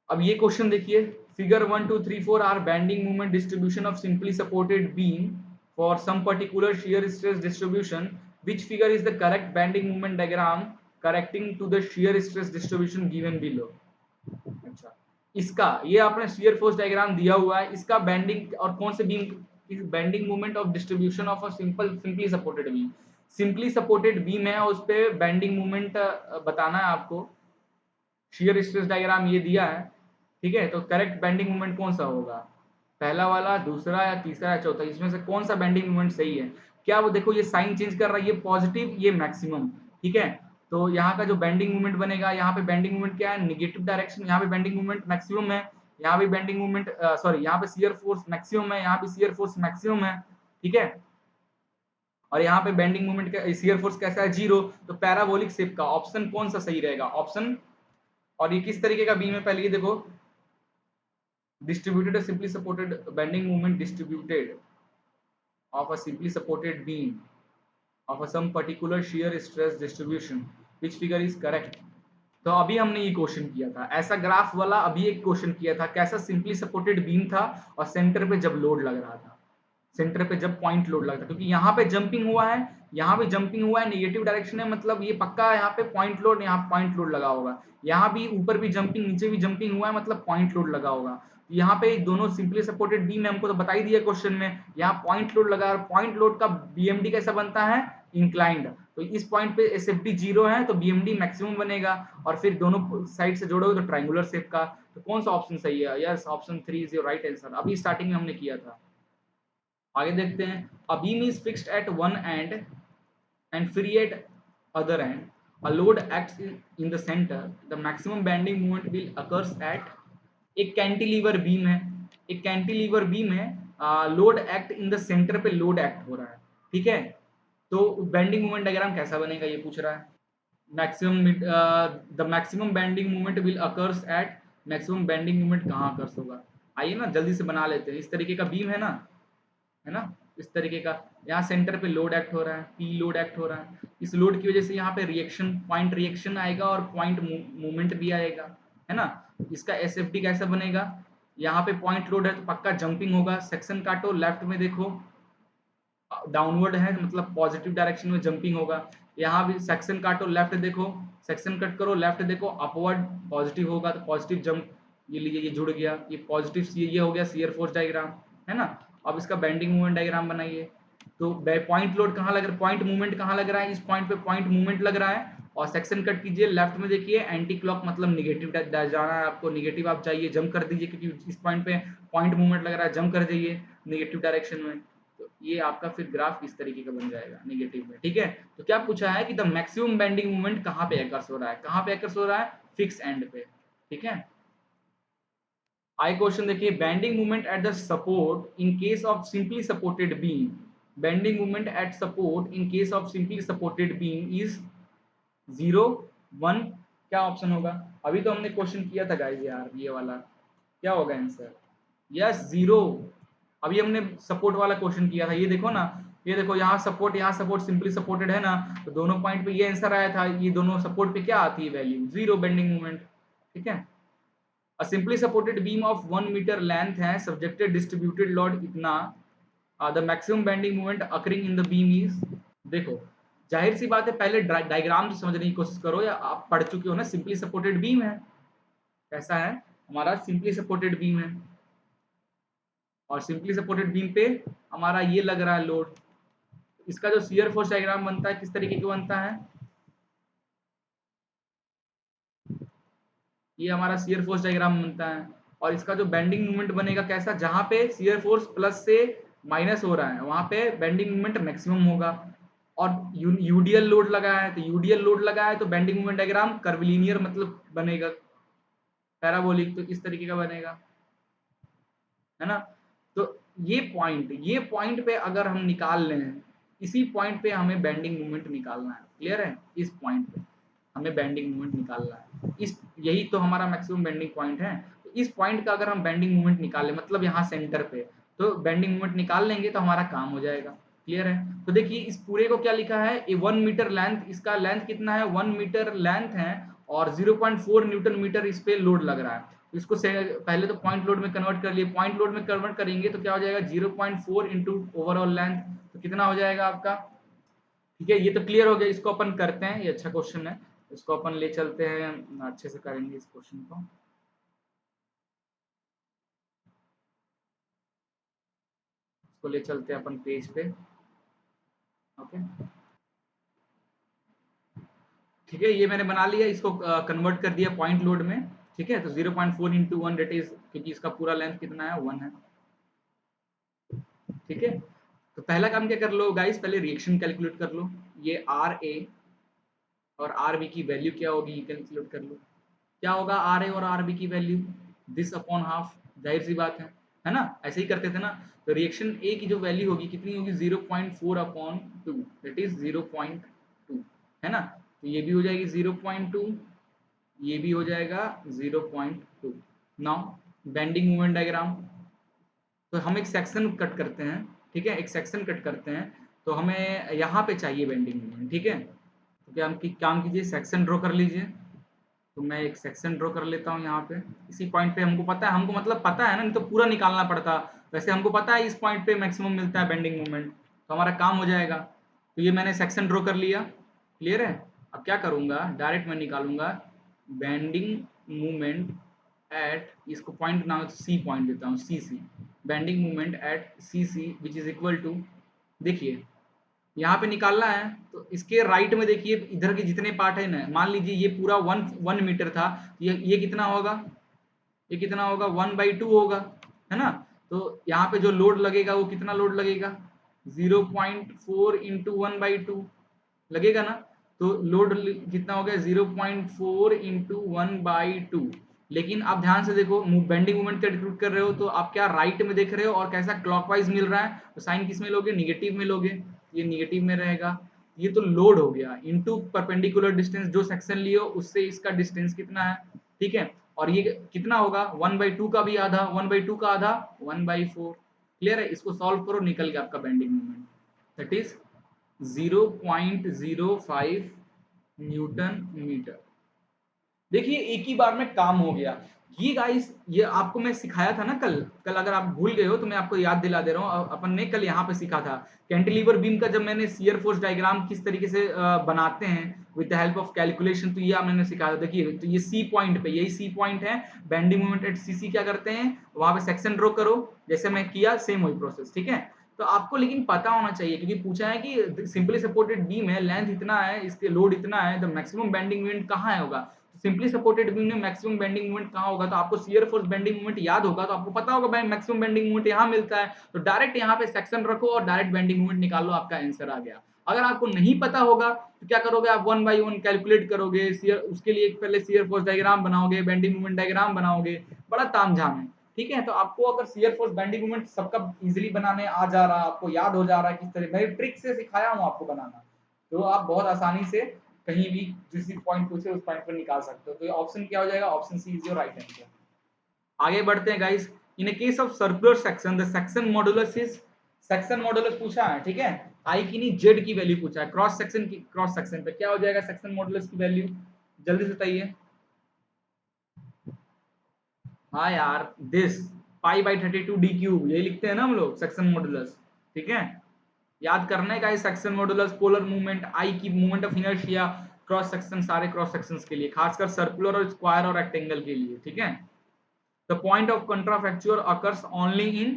अब ये क्वेश्चन देखिए, figure 1 2 3 4 are bending moment distribution of simply supported beam for some particular shear stress distribution, which figure is the correct bending moment diagram correcting to the shear stress distribution given below। अच्छा, इसका ये आपने shear force डायग्राम दिया हुआ है, इसका बेंडिंग और कौन से beam, bending moment of distribution of a simply supported beam, simply supported beam है उस पे बेंडिंग मोमेंट बताना है आपको। shear stress डायग्राम ये दिया है, ठीक है, तो करेक्ट बेंडिंग मोमेंट कौन सा होगा, पहला वाला, दूसरा या तीसरा या चौथा, इसमें से कौन सा बेंडिंग मोमेंट सही है। क्या वो देखो ये साइन चेंज कर रहा है, ये पॉजिटिव ये मैक्सिमम, ठीक है। तो यहाँ का जो बेंडिंग मोमेंट बनेगा, यहाँ पे बेंडिंग मोमेंट क्या है, निगेटिव डायरेक्शन, यहाँ पे बेंडिंग मोमेंट मैक्सिमम है, यहाँ भी बेंडिंग मोमेंट सॉरी यहाँ पे शियर फोर्स मैक्सिमम है, यहाँ भी शियर फोर्स मैक्सिमम है, ठीक है। और यहाँ पे बेंडिंग मोमेंट का शियर फोर्स कैसा है, जीरो। तो पैराबोलिक शेप का ऑप्शन कौन सा सही रहेगा, ऑप्शन। और ये किस तरीके का बीम है, पहले ये देखो, distributed a simply supported bending moment distributed of a simply supported beam of a some particular shear stress distribution, which figure is correct। तो अभी हमने ये क्वेश्चन किया था, ऐसा ग्राफ वाला अभी एक क्वेश्चन किया था, कैसा सिंपली सपोर्टेड बीम था और सेंटर पे जब लोड लग रहा था, सेंटर पे जब पॉइंट लोड लगता है, क्योंकि यहाँ पे जंपिंग हुआ है, यहाँ भी जंपिंग हुआ है, नेगेटिव डायरेक्शन है, मतलब ये पक्का यहाँ पे पॉइंट लोड, यहाँ पॉइंट लोड लगा होगा, यहाँ भी ऊपर भी जंपिंग नीचे भी जंपिंग हुआ है, मतलब पॉइंट लोड लगा होगा। तो यहाँ पे दोनों सिंपली सपोर्टेड बीम है, हमको तो बता ही दिया क्वेश्चन में, यहाँ पॉइंट लोड लगा, पॉइंट लोड का बीएमडी कैसा बनता है, इंक्लाइंड। तो इस पॉइंट पे एसएफडी जीरो है तो बीएमडी मैक्सिमम बनेगा, और फिर दोनों साइड से जोड़ोगे तो ट्रायंगुलर शेप का। तो कौन सा ऑप्शन सही है, yes option 3 is your right answer, अभी स्टार्टिंग में हमने किया था। आगे देखते हैं, a beam is fixed at one end and free at other end, a load acts in the center, the maximum bending moment will occurs at, एक कैंटिलीवर बीम है, एक कैंटिलीवर बीम है, load act in the centre पे लोड एक्ट हो रहा है, ठीक है। तो बेंडिंग मोमेंट डायग्राम कैसा बनेगा ये पूछ रहा है, maximum the maximum bending moment will occurs at, maximum bending moment कहाँ अकर्स होगा, आइए ना जल्दी से बना लेते हैं। इस तरीके का बीम है ना, है ना, इस तरीके का, यहाँ सेंटर पे लोड एक्ट हो रहा है, पी लोड एक्ट हो रहा है, इस लोड की वजह से यहाँ पे रिएक्शन, पॉइंट रिएक्शन आएगा और पॉइंट मूवमेंट भी आएगा, है ना। इसका एसएफडी कैसा बनेगा, यहाँ पे पॉइंट लोड है तो पक्का जंपिंग होगा, सेक्शन काटो, लेफ्ट में देखो डाउनवर्ड है मतलब पॉजिटिव डायरेक्शन में जंपिंग होगा, यहाँ भी सेक्शन काटो, लेफ्ट देखो, सेक्शन कट करो, लेफ्ट देखो, अपवर्ड पॉजिटिव होगा तो पॉजिटिव जंप, ये लीजिए ये जुड़ गया, ये पॉजिटिव, ये हो गया शियर फोर्स डायग्राम, है ना। अब इसका बेंडिंग मूवमेंट डायग्राम बनाइए। तो पॉइंट लोड कहाँ लग रहा है, पॉइंट मूवमेंट कहाँ लग रहा है, इस पॉइंट पे पॉइंट मूवमेंट लग रहा है। और सेक्शन कट कीजिए, लेफ्ट में देखिए एंटी क्लॉक मतलब निगेटिव जाना है आपको, निगेटिव आप चाहिए जंप कर दीजिए, क्योंकि इस पॉइंट पे पॉइंट मूवमेंट लग रहा है, जंप कर जाइए निगेटिव डायरेक्शन में। तो ये आपका फिर ग्राफ इस तरीके का बन जाएगा निगेटिव में, ठीक है। तो क्या पूछा है कि द मैक्सिमम बेंडिंग मूवमेंट कहाँ पे एकर्स हो रहा है, कहाँ पे एकर्स हो रहा है, फिक्स एंड पे, ठीक है। आई क्वेश्चन देखिए, bending movement at the support in case of simply supported beam, bending movement at support in case of simply supported beam is 0, 1, क्या ऑप्शन होगा। अभी तो हमने क्वेश्चन किया था गाइस यार, ये वाला क्या होगा आंसर, यस 0। अभी हमने सपोर्ट वाला क्वेश्चन किया था, ये देखो ना, ये देखो यहाँ सपोर्ट सिंपली सपोर्टेड है ना, तो दोनों पॉइंट पे ये आंसर आया था, ये दोनों सपोर्ट पे क्या आती है वैल्यू, 0 बेंडिंग मूवमेंट, ठीक है। A simply supported beam of 1 meter length है, subjected distributed load इतना, the maximum bending moment occurring in the beam is, देखो जाहिर सी बात है, पहले डायग्राम तो समझने की कोशिश करो, या आप पढ़ चुके हो ना, सिंपली सपोर्टेड बीम है, कैसा है हमारा सिंपली सपोर्टेड बीम है, और सिंपली सपोर्टेड बीम पे हमारा ये लग रहा है लोड। इसका जो शियर फोर्स डायग्राम बनता है किस तरीके का बनता है, ये हमारा शियर फोर्स डायग्राम बनता है। और इसका जो बेंडिंग मोमेंट बनेगा कैसा, जहां पे शियर फोर्स प्लस से माइनस हो रहा है वहां पे बेंडिंग मोमेंट मैक्सिमम होगा। और यूडीएल लोड लगा है, तो यूडीएल लोड लगा है तो बेंडिंग मोमेंट डायग्राम कर्विलिनियर मतलब बनेगा, पैराबोलिक, तो इस तरीके का बनेगा, है ना। तो ये पॉइंट पे अगर हम निकाल लें, इसी पॉइंट पे हमें बेंडिंग मोमेंट निकालना है, क्लियर है, इस पॉइंट पे हमें बेंडिंग मोमेंट निकालना है, इस यही तो हमारा मैक्सिमम बेंडिंग पॉइंट है। तो इस पॉइंट का अगर हम बेंडिंग मोमेंट निकालें, मतलब यहाँ सेंटर पे, तो बेंडिंग मोमेंट निकाल लेंगे तो हमारा काम हो जाएगा, क्लियर है। तो देखिए इस पूरे को क्या लिखा है, ये 1 मीटर लेंथ, इसका लेंथ कितना है, 1 मीटर लेंथ है, और 0.4 न्यूटन मीटर इस पे लोड लग रहा है। इसको पहले तो पॉइंट लोड में कन्वर्ट कर लिए, पॉइंट लोड में कन्वर्ट करेंगे तो क्या हो जाएगा, 0.4 इंटू ओवरऑल लेंथ, तो कितना हो जाएगा आपका, ठीक है। ये तो क्लियर हो गया, इसको अपन करते हैं, ये अच्छा क्वेश्चन है, इसको अपन ले चलते हैं, अच्छे से करेंगे इस क्वेश्चन को। इसको ले चलते हैं अपन पेज पे, ओके, ठीक है। ये मैंने बना लिया, इसको कन्वर्ट कर दिया पॉइंट लोड में, ठीक है। तो 0.4 इंटू 1 डेट इज, क्योंकि इसका पूरा लेंथ कितना है, 1 है, ठीक है। तो पहला काम क्या कर लो गाइस, पहले रिएक्शन कैलकुलेट कर लो, ये आर ए और आर बी की वैल्यू क्या होगी ये कैलकुलेट कर लो। क्या होगा आर ए और आर बी की वैल्यू, दिस अपॉन हाफ, जाहिर सी बात है ना, ऐसे ही करते थे ना। तो रिएक्शन ए की जो वैल्यू होगी कितनी होगी, 0.4 अपॉन 2, दैट इज 0.2, है ना। तो ये भी हो जाएगी 0.2, ये भी हो जाएगा 0.2। नाउ बेंडिंग मोमेंट डायग्राम, तो हम एक सेक्शन कट करते हैं, ठीक है, एक सेक्शन कट करते हैं, तो हमें यहाँ पे चाहिए बेंडिंग मोमेंट, ठीक है। तो क्या हम काम कीजिए, सेक्शन ड्रॉ कर लीजिए। तो मैं एक सेक्शन ड्रॉ कर लेता हूँ यहाँ पे, इसी पॉइंट पे हमको पता है, हमको मतलब पता है ना, नहीं तो पूरा निकालना पड़ता। वैसे हमको पता है इस पॉइंट पे मैक्सिमम मिलता है बेंडिंग मोमेंट, तो हमारा काम हो जाएगा। तो ये मैंने सेक्शन ड्रॉ कर लिया, क्लियर है। अब क्या करूँगा, डायरेक्ट मैं निकालूंगा बेंडिंग मोमेंट एट, इसको पॉइंट नाम सी पॉइंट देता हूँ, C C, bending moment at C C which is equal to, देखिए यहाँ पे निकालना है, तो इसके राइट में देखिए इधर के जितने पार्ट है ना, मान लीजिए ये पूरा 1 मीटर था, ये कितना होगा, ये कितना होगा, 1/2 होगा, है ना। तो यहाँ पे जो लोड लगेगा वो कितना लोड लगेगा, 0.4 इंटू 1/2 लगेगा ना। तो लोड कितना हो गया, 0.4 इंटू 1/2। लेकिन आप ध्यान से देखो, बेंडिंग मोमेंट कैलकुलेट कर रहे हो तो आप क्या राइट में देख रहे हो, और कैसा क्लॉकवाइज मिल रहा है, तो साइन किस में लोगे, निगेटिव में लोगे, ये निगेटिव में रहेगा। ये तो लोड हो गया इनटू परपेंडिकुलर डिस्टेंस, जो सेक्शन लियो उससे इसका डिस्टेंस कितना है, ठीक है। और ये कितना होगा, 1/2 का भी आधा, 1/2 का आधा 1/4, क्लियर है। इसको सॉल्व करो, निकल गया आपका bending moment, that is 0.05 newton metre. देखिए एक ही बार में काम हो गया, ये गाइस, ये आपको मैं सिखाया था ना कल। कल अगर आप भूल गए हो तो मैं आपको याद दिला दे रहा हूँ। अपन ने कल यहाँ पे सीखा था कैंटिलीवर बीम का, जब मैंने शियर फोर्स डायग्राम किस तरीके से बनाते हैं with the help of calculation, तो ये मैंने सिखाया था। देखिए, तो ये सी पॉइंट पे, यही सी पॉइंट है, बेंडिंग मोमेंट एट सी सी। क्या करते हैं, वहां पे सेक्शन ड्रॉ करो, जैसे मैं किया सेम वही प्रोसेस, ठीक है। तो आपको लेकिन पता होना चाहिए, क्योंकि पूछा है कि सिंपली सपोर्टेड बीम है, लेंथ इतना है, इसके लोड इतना है, तो मैक्सिमम बेंडिंग मोमेंट कहाँ होगा। सिंपली सपोर्टेड बीम में मैक्सिमम बेंडिंग मोमेंट कहाँ होगा, तो आपको शियर फोर्स बेंडिंग मोमेंट याद होगा, तो आपको पता होगा भाई मैक्सिमम बेंडिंग मोमेंट यहाँ मिलता है, तो डायरेक्ट यहाँ पे सेक्शन रखो और डायरेक्ट बेंडिंग मोमेंट निकालो, आपका आंसर आ गया। अगर आपको नहीं पता होगा तो क्या करोगे, आप वन बाई वन कैलकुलेट करोगे, उसके लिए पहले शियर फोर्स डायग्राम बनाओगे, बेंडिंग मोमेंट डायग्राम बनाओगे, बड़ा तामझाम है, ठीक है। तो आपको अगर शियर फोर्स बेंडिंग मोमेंट सबका इजीली बनाने आ जा रहा, आपको याद हो जा रहा है किस तरह, मैं ट्रिक से सिखाया हूँ आपको बनाना, तो आप बहुत आसानी से कहीं भी जिस पॉइंट पूछे उस पॉइंट पर निकाल सकते हो। तो ये ऑप्शन क्या हो जाएगा, option C is your right answer. आगे बढ़ते हैं guys. In a case of circular section the section modulus is, section modulus पूछा है, ठीक है, आई की नहीं जेड की वैल्यू पूछा है, क्रॉस सेक्शन की, क्रॉस सेक्शन पे क्या हो जाएगा सेक्शन मॉडुलस की वैल्यू, जल्दी से बताइए। हाँ यार, this pi by 32 D cube, यही लिखते हैं ना हम लोग सेक्शन मॉडुलस, ठीक है। याद करने का सेक्शन मॉडुलस, पोलर मूवमेंट, आई की movement of inertia, cross section, सारे क्रॉस सेक्शंस के लिए, खासकर सर्कुलर और स्क्वायर और रेक्टेंगल के लिए, ठीक है। The point of contraflexure occurs only in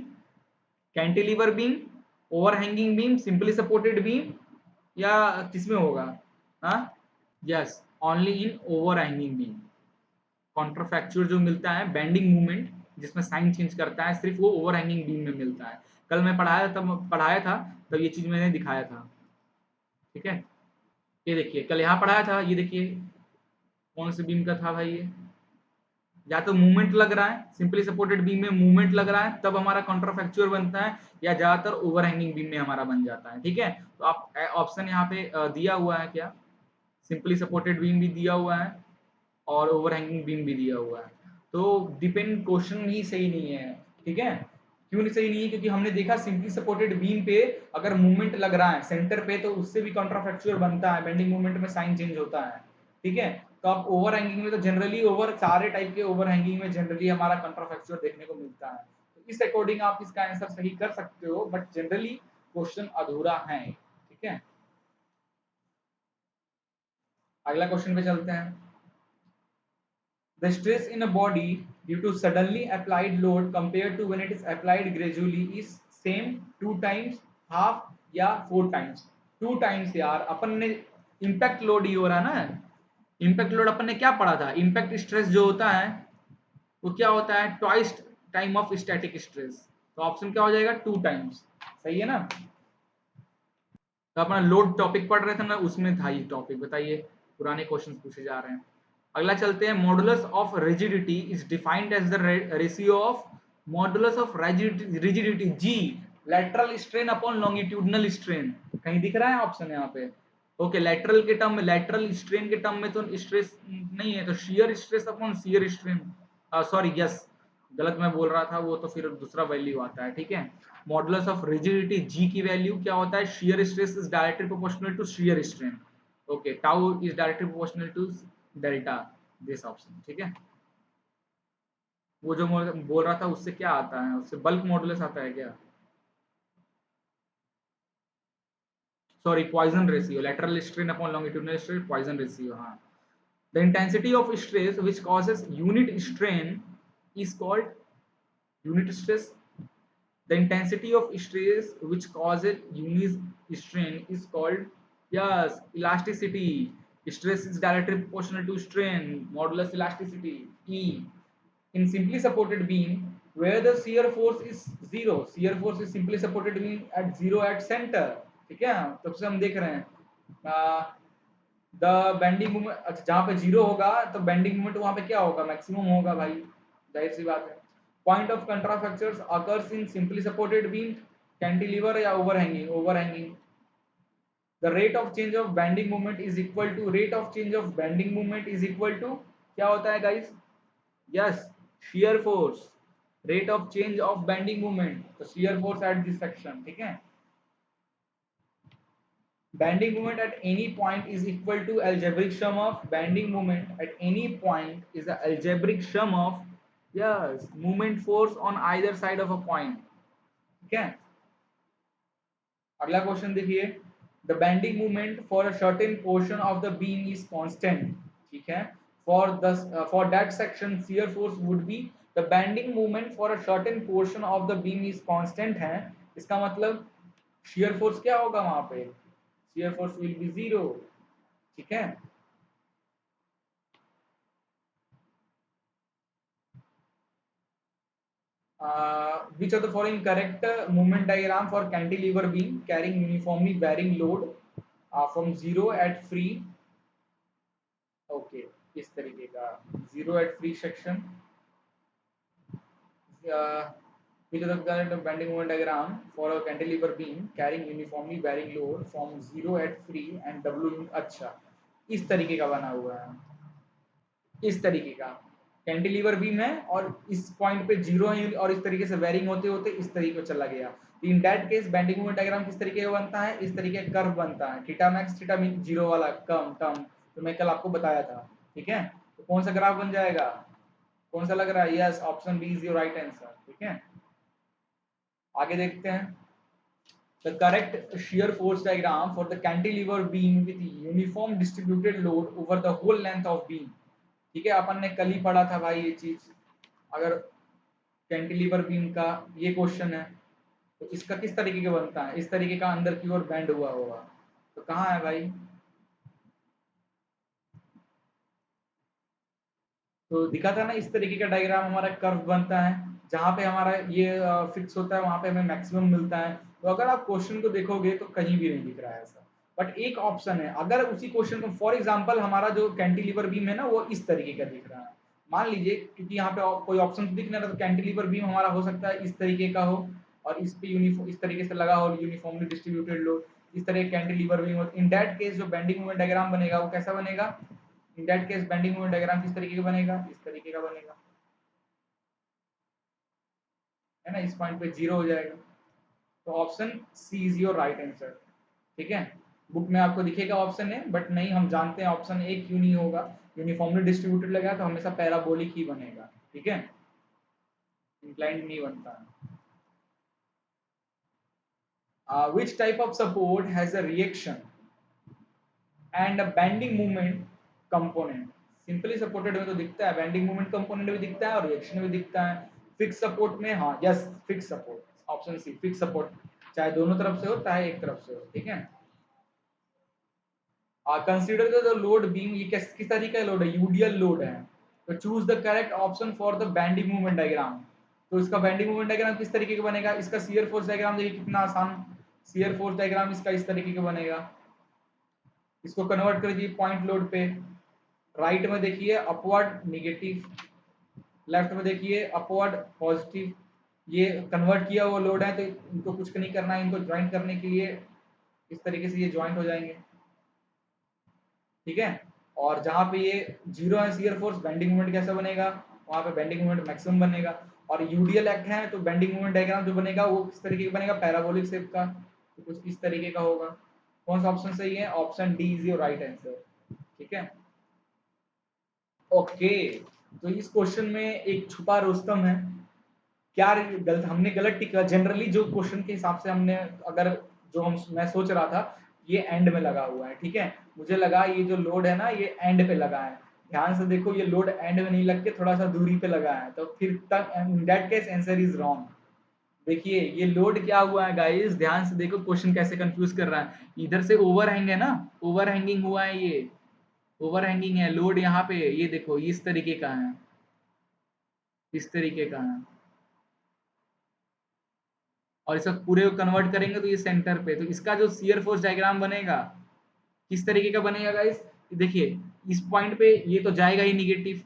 cantilever beam, overhanging beam, simply supported beam, या किसमें होगा। हाँ, yes, only in overhanging beam. Contraflexure जो मिलता है बेंडिंग मूवमेंट जिसमें साइन चेंज करता है, सिर्फ वो ओवरहैंगिंग बीम में मिलता है। कल मैं पढ़ाया था तब ये चीज मैंने दिखाया था, ठीक है। ये देखिए, कल यहाँ पढ़ाया था, ये देखिए कौन से बीम का था भाई ये, या तो मूवमेंट लग रहा है, सिंपली सपोर्टेड बीम में मूवमेंट लग रहा है तब हमारा कॉन्ट्राफैक्चुअल बनता है, या ज्यादातर ओवरहैंगिंग बीम में हमारा बन जाता है, ठीक है। तो आप ऑप्शन यहाँ पे दिया हुआ है क्या, सिंपली सपोर्टेड बीम भी दिया हुआ है और ओवरहैंगिंग बीम भी दिया हुआ है। तो डिपेंड, क्वेश्चन ही सही नहीं है, ठीक है। क्यों नहीं सही नहीं है, क्योंकि हमने देखा सिंपली सपोर्टेड बीम पे अगर मूवमेंट लग रहा है सेंटर पे, तो उससे भी कॉन्ट्राफैक्चुअल बनता है, बेंडिंग मूवमेंट में साइन चेंज होता है, ठीक है। तो आप ओवर हैंगिंग में तो जनरली ओवर, सारे टाइप के ओवर हैंगिंग में जनरली हमारा कॉन्ट्राफैक्चुअल देखने को मिलता है, तो इस अकॉर्डिंग आप इसका आंसर सही कर सकते हो, बट जनरली क्वेश्चन अधूरा है, ठीक है। अगला क्वेश्चन पे चलते हैं। The stress in a body due to suddenly applied load compared to when it is applied gradually is same, 2 times, half, या 4 times। 2 times यार, अपन ने इम्पैक्ट लोड ही हो रहा है ना, इम्पैक्ट लोड अपन ने क्या पढ़ा था, इम्पैक्ट स्ट्रेस जो होता है वो क्या होता है, twice time of static stress. तो ऑप्शन क्या हो जाएगा, 2 times, सही है ना। तो अपना लोड टॉपिक पढ़ रहे थे ना, उसमें था ये टॉपिक, बताइए, पुराने क्वेश्चंस पूछे जा रहे हैं। अगला चलते हैं, modulus of rigidity is defined as the ratio of, modulus of rigidity G, lateral strain upon longitudinal strain, कहीं दिख रहा है ऑप्शन यहाँ पे। ओके, लेटरल के टर्म में, लेटरल स्ट्रेन के टर्म में तो स्ट्रेस नहीं है, तो shear stress upon shear strain, sorry yes, गलत मैं बोल रहा था, वो तो फिर दूसरा वैल्यू आता है, ठीक है। मॉडुलस ऑफ रिजिडिटी जी की वैल्यू क्या होता है, shear stress is directly proportional to shear strain, okay, tau is directly proportional to delta, this option, ठीक है। वो जो मैं बोल रहा था उससे क्या आता है, उससे बल्क मॉडुलस आता है क्या, sorry Poisson ratio, lateral strain upon longitudinal strain, Poisson ratio, हाँ। The intensity of stress which causes unit strain is called unit stress. The intensity of stress which causes unit strain is called, yes, elasticity. Stress is directly proportional to strain, modulus elasticity, E. In simply supported beam, where the shear force is zero, shear force is simply supported beam at zero at center, ठीक है। तब से हम देख रहे हैं द बेंडिंग मोमेंट, अच्छा जहाँ पे जीरो होगा तो बेंडिंग मोमेंट वहाँ पे क्या होगा, मैक्सिमम होगा भाई, जाहिर सी बात है। Point of contraflexures occurs in simply supported beam, cantilever या overhanging, overhanging. The rate of change of bending moment is equal to, rate of change of bending moment is equal to क्या होता है guys, yes, shear force, rate of change of bending moment, तो shear force at this section, ठीक है। Bending moment at any point is equal to algebraic sum of, bending moment at any point is the algebraic sum of yes, movement force on either side of a point. ठीक है, अगला क्वेश्चन देखिए, the bending movement for a certain portion of the beam is constant. ठीक है, for that section shear force would be, the bending movement for a certain portion of the beam is constant है, इसका मतलब शियर फोर्स क्या होगा वहां पे, shear force will be zero. ठीक है, which of the following correct movement diagram for cantilever beam carrying uniformly varying load from zero at free, okay, इस तरीके का zero at free section, which of the current bending moment diagram for a cantilever beam carrying uniformly varying load from zero at free and w, अच्छा इस तरीके का बना हुआ है, इस तरीके का कैंटिलीवर बीम है और इस पॉइंट पे जीरो है और इस तरीके से वेरिंग होते होते इस तरीके को चला गया। In that case bending moment diagram किस तरीके का बनता है, इस तरीके का कर्व बनता है, थीटा मैक्स थीटा मिन जीरो वाला कम टर्म, तो मैं कल आपको बताया था। ठीक है, तो कौन सा ग्राफ बन जाएगा, कौन सा लग रहा है, yes option B is your right answer. ठीक है, आगे देखते हैं, the correct shear force diagram for the cantilever beam with uniform distributed load over the whole length of beam। ठीक है, अपन ने कल ही पढ़ा था भाई ये चीज, अगर कैंटिलीवर बीम का ये क्वेश्चन है तो इसका किस तरीके का बनता है, इस तरीके का अंदर की ओर बेंड हुआ होगा, तो कहाँ है भाई, तो दिखा था ना, इस तरीके का डायग्राम हमारा कर्व बनता है, जहाँ पे हमारा ये फिक्स होता है वहां पे हमें मैक्सिमम मिलता है। तो अगर आप क्वेश्चन को देखोगे तो कहीं भी नहीं दिख रहा है ऐसा, बट एक ऑप्शन है, अगर उसी क्वेश्चन को फॉर एग्जांपल हमारा जो कैंटिलीवर बीम है ना वो इस तरीके का दिख रहा है, मान लीजिए, क्योंकि यहाँ पे कोई ऑप्शन तो दिख नहीं रहा, तो कैंटिलीवर बीम हमारा हो सकता है इस तरीके का हो और इस पे यूनिफॉर्म इस तरीके से लगा हो, यूनिफॉर्मली डिस्ट्रीब्यूटेड लोड, इस तरह कैंटिलीवर बीम हो, इन दैट केस जो बेंडिंग मोमेंट डायग्राम बनेगा वो कैसा बनेगा, in that case bending moment diagram किस तरीके का बनेगा, इस तरीके का बनेगा, है ना, इस पॉइंट पे जीरो हो जाएगा। तो option C is your right answer. ठीक है, बुक में आपको दिखेगा ऑप्शन ए, बट नहीं, हम जानते हैं ऑप्शन ए क्यों नहीं होगा, यूनिफॉर्मली डिस्ट्रीब्यूटेड लगा तो हमेशा पैराबोलिक ही बनेगा। ठीक है, इंक्लाइंड नहीं बनता। Which type of support has a reaction and a bending movement component, simply supported में तो दिखता है, बेंडिंग मूवमेंट कंपोनेंट भी दिखता है और रिएक्शन भी दिखता है। फिक्स सपोर्ट में, हाँ yes, fix support, option C fix support, चाहे दोनों तरफ से हो चाहे एक तरफ से हो। ठीक है, कंसीडर द लोड बीम, ये किस तरीके का लोड है, यूडियल लोड है, तो choose the correct option for the bending movement diagram. तो इसका बेंडिंग मूवमेंट डायग्राम किस तरीके का बनेगा, इसका शियर फोर्स डायग्राम देखिए कितना आसान, शियर फोर्स डायग्राम इसका इस तरीके का बनेगा, इसको कन्वर्ट कर दीजिए पॉइंट लोड पे, राइट में देखिए अपवर्ड निगेटिव, लेफ्ट में देखिए अपवर्ड पॉजिटिव, ये कन्वर्ट किया हुआ लोड है तो इनको कुछ नहीं करना है, इनको ज्वाइन करने के लिए इस तरीके से ये ज्वाइंट हो जाएंगे। ठीक है, और जहां पे ये जीरो है शियर फोर्स, बेंडिंग मोमेंट कैसा बनेगा, वहां पे बेंडिंग मोमेंट मैक्सिमम बनेगा, और यूडीएल एक्ट है तो बेंडिंग मोमेंट डायग्राम जो बनेगा वो किस तरीके का बनेगा, पैराबोलिक शेप का, तो कुछ इस तरीके का होगा। कौन सा ऑप्शन सही है, option D is your right answer. ठीक है, ओके, तो इस क्वेश्चन में एक छुपा रुस्तम है, क्या गलत हमने गलत टिका, जनरली जो क्वेश्चन के हिसाब से हमने, अगर जो हम मैं सोच रहा था ये एंड में लगा हुआ है, ठीक है, मुझे लगा ये जो लोड है ना ये एंड पे लगा है, ध्यान से देखो ये लोड एंड में नहीं लग के थोड़ा सा दूरी पे लगा है, तो फिर तक in that case answer is wrong. देखिए ये लोड क्या हुआ है गाइस, ध्यान से देखो क्वेश्चन कैसे कंफ्यूज कर रहा है, इधर से ओवरहैंग है ना, ओवरहैंगिंग हुआ है, ये ओवरहैंगिंग है लोड, यहाँ पे ये देखो इस तरीके का है, इस तरीके का है, और इसका पूरे को कन्वर्ट करेंगे तो ये सेंटर पे, तो इसका जो शियर फोर्स डायग्राम बनेगा किस तरीके का बनेगा गाइस, देखिए इस पॉइंट पे ये तो जाएगा ही निगेटिव,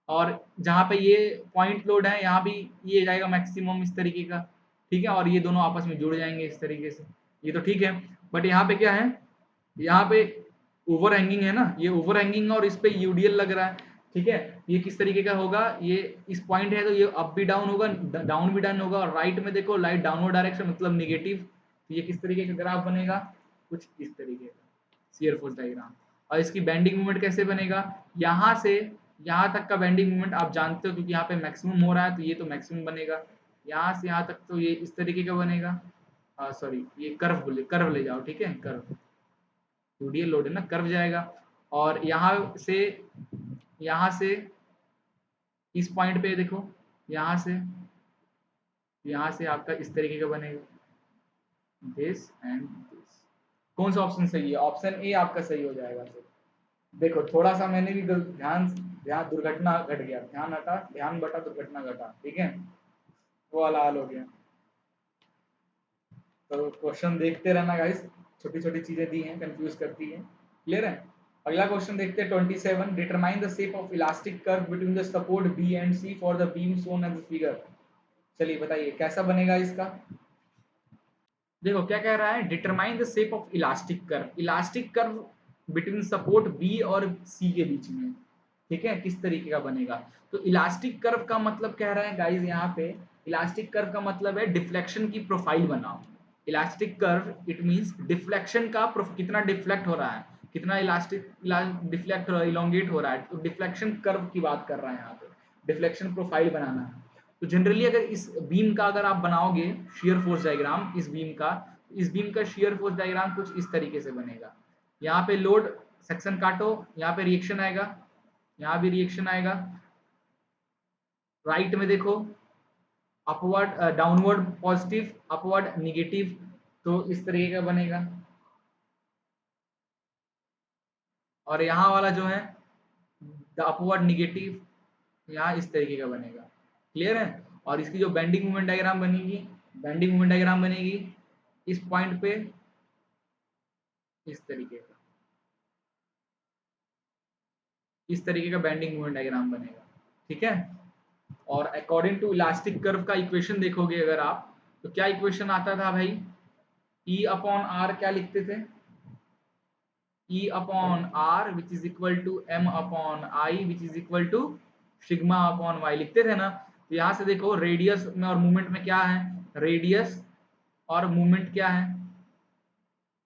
और जहां पे ये पॉइंट लोड है यहाँ भी ये जाएगा मैक्सिमम इस तरीके का। ठीक है, और ये दोनों आपस में जुड़ जाएंगे इस तरीके से, ये तो ठीक है, बट यहाँ पे क्या है, यहाँ पे ओवर हैंगिंग है ना, ये ओवर हैंगिंग और इस पे यूडीएल लग रहा है। ठीक है, ये किस तरीके का होगा, ये इस पॉइंट है तो ये अप भी डाउन होगा, डाउन भी डाउन होगा, और राइट में देखो लाइट डाउनवर्ड डायरेक्शन मतलब निगेटिव, तो ये किस तरीके का ग्राफ बनेगा, कुछ इस तरीके का शियर फोर्स डायग्राम। और इसकी बेंडिंग मूवमेंट कैसे बनेगा, यहाँ से यहाँ तक का बेंडिंग मोमेंट आप जानते हो, क्योंकि यहाँ पे मैक्सिमम हो रहा है तो ये तो मैक्सिमम बनेगा। यहाँ से यहाँ तक तो ये इस तरीके का बनेगा, सॉरी ये कर्व ले जाओ, ठीक है, कर्व, 2D लोड है ना, कर्व जाएगा। और यहाँ से इस पॉइंट पे देखो, यहाँ से आपका इस तरीके का बनेगा, दिस एंड दिस। कौन सा ऑप्शन सही है? ऑप्शन ए आपका सही हो जाएगा। फिर देखो थोड़ा सा मैंने भी ध्यान ध्यान दुर्घटना घट गया, ध्यान बटा दुर्घटना घटा, ठीक है, वो वाला हाल हो गया। तो क्वेश्चन देखते रहना गाइस, छोटी छोटी चीजें दी हैं, कंफ्यूज करती हैं। क्लियर है? अगला क्वेश्चन देखते हैं 27। Determine the shape of elastic curve between the support B and C for the beam shown as the figure. चलिए बताइए कैसा बनेगा इसका। देखो क्या कह रहा है, determine the shape of elastic curve between support B और सी के बीच में, ठीक है, किस तरीके का बनेगा। तो इलास्टिक कर्व का मतलब कह रहे हैं गाइज यहाँ पे, इलास्टिक कर्व का मतलब है डिफ्लेक्शन की प्रोफाइल बनाओ। Elastic curve it means deflection का कितना डिफ्लेक्ट हो रहा है, कितना डिफ्लेक्ट हो रहा है, इलोंगेट हो रहा है, तो डिफ्लेक्शन कर्व की बात कर रहा है यहाँ पे, डिफ्लेक्शन प्रोफाइल बनाना है। तो जनरली अगर इस बीम का अगर आप बनाओगे शियर फोर्स डायग्राम, इस बीम का शियर फोर्स डायग्राम कुछ इस तरीके से बनेगा। यहाँ पे लोड सेक्शन काटो, यहाँ पे रिएक्शन आएगा, यहाँ भी रिएक्शन आएगा, राइट में देखो upward downward positive, upward negative, तो इस तरीके का बनेगा। और यहाँ वाला जो है द अपवर्ड निगेटिव, यहाँ इस तरीके का बनेगा। क्लियर है? और इसकी जो बेंडिंग मोमेंट डायग्राम बनेगी, इस पॉइंट पे इस तरीके का बेंडिंग मोमेंट डायग्राम बनेगा, ठीक है। और अकॉर्डिंग टू इलास्टिक कर्व का इक्वेशन देखोगे अगर आप, तो क्या इक्वेशन आता था भाई, E अपॉन आर क्या लिखते थे, E upon R which is equal to M upon I which is equal to sigma upon Y लिखते थे ना। तो यहाँ से देखो रेडियस में और मूवमेंट में क्या है, रेडियस और मूवमेंट क्या है,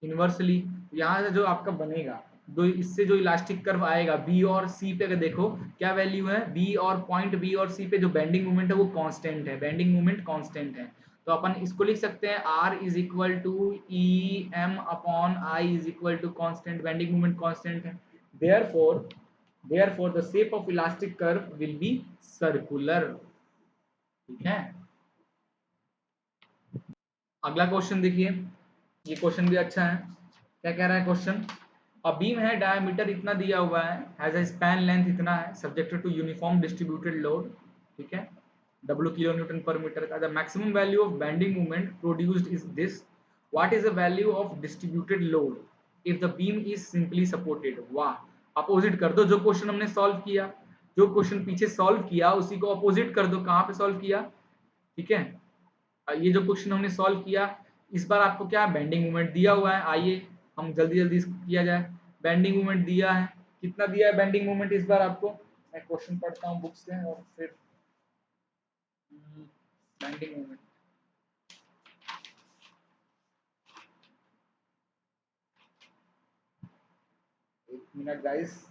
इनवर्सली। यहाँ से जो आपका बनेगा, दो इससे जो इलास्टिक कर्व आएगा बी और सी पे, अगर देखो क्या वैल्यू है, बी और पॉइंट बी और सी पे जो बेंडिंग मोमेंट है वो कांस्टेंट है, बेंडिंग मोमेंट कांस्टेंट है। तो अपन इसको लिख सकते हैं R is equal to E M upon I is equal to constant, bending moment constant है। Therefore the shape of elastic curve will be circular, ठीक है। अगला क्वेश्चन देखिए, ये क्वेश्चन भी अच्छा है। क्या कह रहा है क्वेश्चन, अ बीम है, डायमीटर इतना दिया हुआ है, हैज अ स्पैन लेंथ इतना है, subjected to uniform distributed load, ठीक है, W kilo newton per metre का। The maximum value of bending moment produced is this, what is the value of distributed load if the beam is simply supported. वाह, अपोजिट कर दो, जो क्वेश्चन हमने सॉल्व किया, जो क्वेश्चन पीछे सॉल्व किया उसी को अपोजिट कर दो, कहाँ पे सॉल्व किया, ठीक है। ये जो क्वेश्चन हमने सॉल्व किया, इस बार आपको क्या बेंडिंग मोमेंट दिया हुआ है, आइए हम जल्दी जल्दी इसको किया जाए। बेंडिंग मोमेंट दिया है, कितना दिया है बेंडिंग मोमेंट इस बार आपको, मैं क्वेश्चन पढ़ता हूँ बुक से और फिर बेंडिंग मोमेंट, एक minute guys,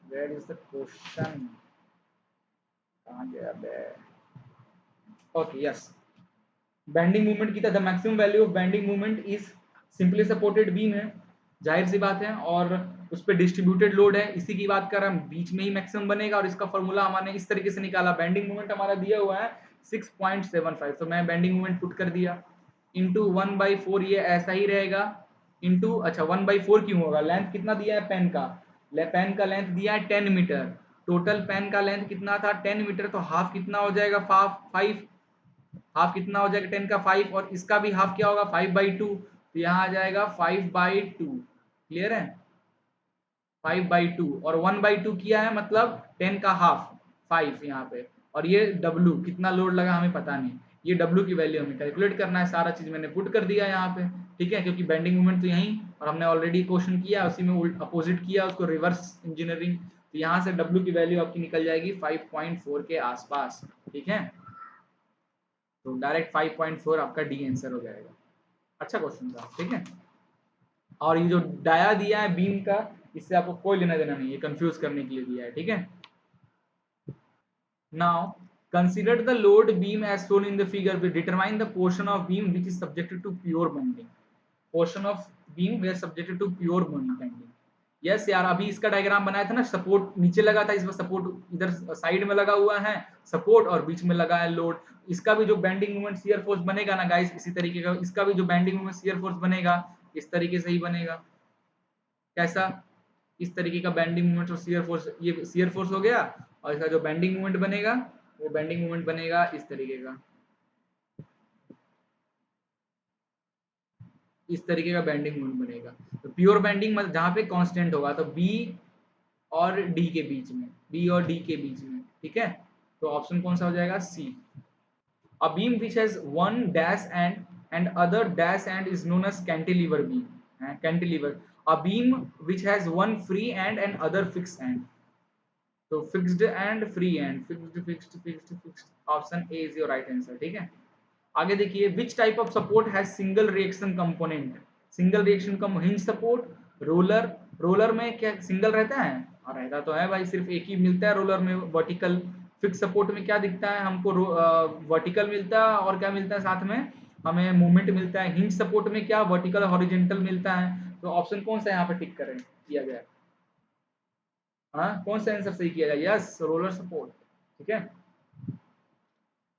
where is the question, कहाँ गया बे, ओके यस। बेंडिंग मूवमेंट की the maximum value of bending movement is simply supported beam है, जाहिर सी बात है, और उस पर डिस्ट्रीब्यूटेड लोड है, इसी की बात कर रहा हम, बीच में ही मैक्सिमम बनेगा। और इसका फॉर्मूला हमने इस तरीके से निकाला, बेंडिंग मूवमेंट हमारा दिया हुआ है 6.75, तो मैं बेंडिंग मूवमेंट पुट कर दिया इंटू 1/4, ये ऐसा ही रहेगा, इंटू, अच्छा 1/4 क्यों होगा, लेंथ कितना दिया है पेन का, पेन का लेंथ दिया है 10 मीटर, टोटल पेन का लेंथ कितना था 10 मीटर, तो हाफ कितना हो जाएगा, 5, हाफ कितना हो जाएगा 10 का 5, और इसका भी हाफ क्या होगा 5/2, तो यहाँ आ जाएगा 5/2। क्लियर है, 5/2, और 1/2 किया है मतलब 10 का हाफ 5 यहाँ पे। और ये W कितना लोड लगा हमें पता नहीं, ये W की वैल्यू हमें कैलकुलेट करना है, सारा चीज मैंने पुट कर दिया यहाँ पे, ठीक है, क्योंकि बेंडिंग मोमेंट तो यहीं, और हमने ऑलरेडी क्वेश्चन किया उसी में अपोजिट किया उसको, रिवर्स इंजीनियरिंग, तो यहाँ से W की वैल्यू आपकी निकल जाएगी 5.4 के आसपास, ठीक है। तो डायरेक्ट 5.4 आपका डी आंसर हो जाएगा। अच्छा क्वेश्चन था, ठीक है। और ये जो डाया दिया है बीम का, इससे आपको कोई लेना देना नहीं है, कंफ्यूज करने के लिए दिया है, ठीक है। Now, consider the load beam as shown in the figure. We determine the portion of beam which is subjected to pure bending. Portion of beam were subjected to pure bending. Yes यार, अभी इसका डायग्राम बनाया था ना, सपोर्ट नीचे लगा था, इसमें सपोर्ट इधर साइड में लगा हुआ है सपोर्ट, और बीच में लगा है लोड। इसका भी जो बेंडिंग मोमेंट शियर फोर्स बनेगा ना गाइस, इसी तरीके का इसका भी जो बेंडिंग मोमेंट शियर फोर्स बनेगा, इस तरीके से ही बनेगा। कैसा? इस तरीके का बेंडिंग मोमेंट और शियर फोर्स, ये शियर फोर्स हो गया, और इसका जो बेंडिंग मोमेंट बनेगा, वो बेंडिंग मोमेंट बनेगा इस तरीके का, इस तरीके का बेंडिंग मोमेंट बनेगा। तो प्योर बेंडिंग मतलब जहां पे कांस्टेंट होगा, तो बी और डी के बीच में, बी और डी के बीच में, ठीक है। तो ऑप्शन कौन सा हो जाएगा? सी। A beam which has one dash end and other dash end is known as cantilever beam. Cantilever. A beam which has one free end and other fixed end. तो fixed and free and, fixed fixed fixed fixed, option A is your right answer, ठीक है। आगे देखिए, which type of support has single reaction component? Single reaction come hinge support, roller. Roller में क्या सिंगल रहता है? और रहता तो है भाई, सिर्फ एक ही मिलता है रोलर में, वर्टिकल। फिक्स सपोर्ट में क्या दिखता है हमको? वर्टिकल मिलता है, और क्या मिलता है साथ में? हमें मूवमेंट मिलता है। हिंज सपोर्ट में क्या? वर्टिकल हॉरिजेंटल मिलता है। तो ऑप्शन कौन सा यहाँ पे टिक करें, किया जाए? हाँ, कौन सा आंसर सही किया जाए? यस, रोलर सपोर्ट, ठीक है।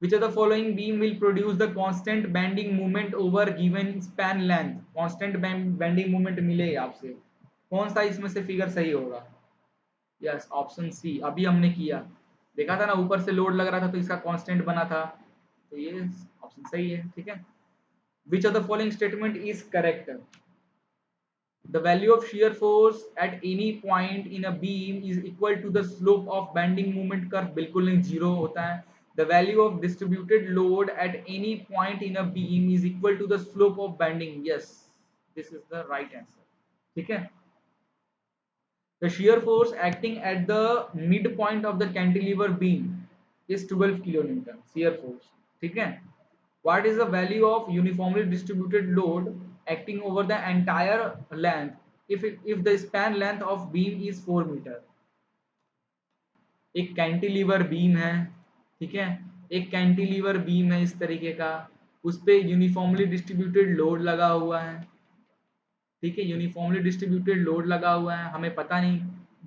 Which of the following beam will produce the constant bending moment over given span length? Constant bending moment मिलेगा आपसे, कौन सा इसमें से फिगर सही होगा? Yes, option C. अभी हमने किया, देखा था ना, ऊपर से लोड लग रहा था तो इसका कांस्टेंट बना था, तो ये ऑप्शन सही है, ठीक है। Which of the following statement is correct? The value of shear force at any point in a beam is equal to the slope of bending moment curve. बिल्कुल नहीं, जीरो होता है। The value of distributed load at any point in a beam is equal to the slope of bending. Yes, this is the right answer, ठीक है। The shear force acting at the midpoint of the cantilever beam is 12 kilonewton shear force, ठीक है। What is the value of uniformly distributed load acting over the entire length if the span length of beam is 4 meter? एक कैंटिलीवर बीम है, ठीक है, एक कैंटिलीवर बीम है इस तरीके का, उस पे यूनिफॉर्मली डिस्ट्रीब्यूटेड लोड लगा हुआ है, ठीक है, यूनिफॉर्मली डिस्ट्रीब्यूटेड लोड लगा हुआ है, हमें पता नहीं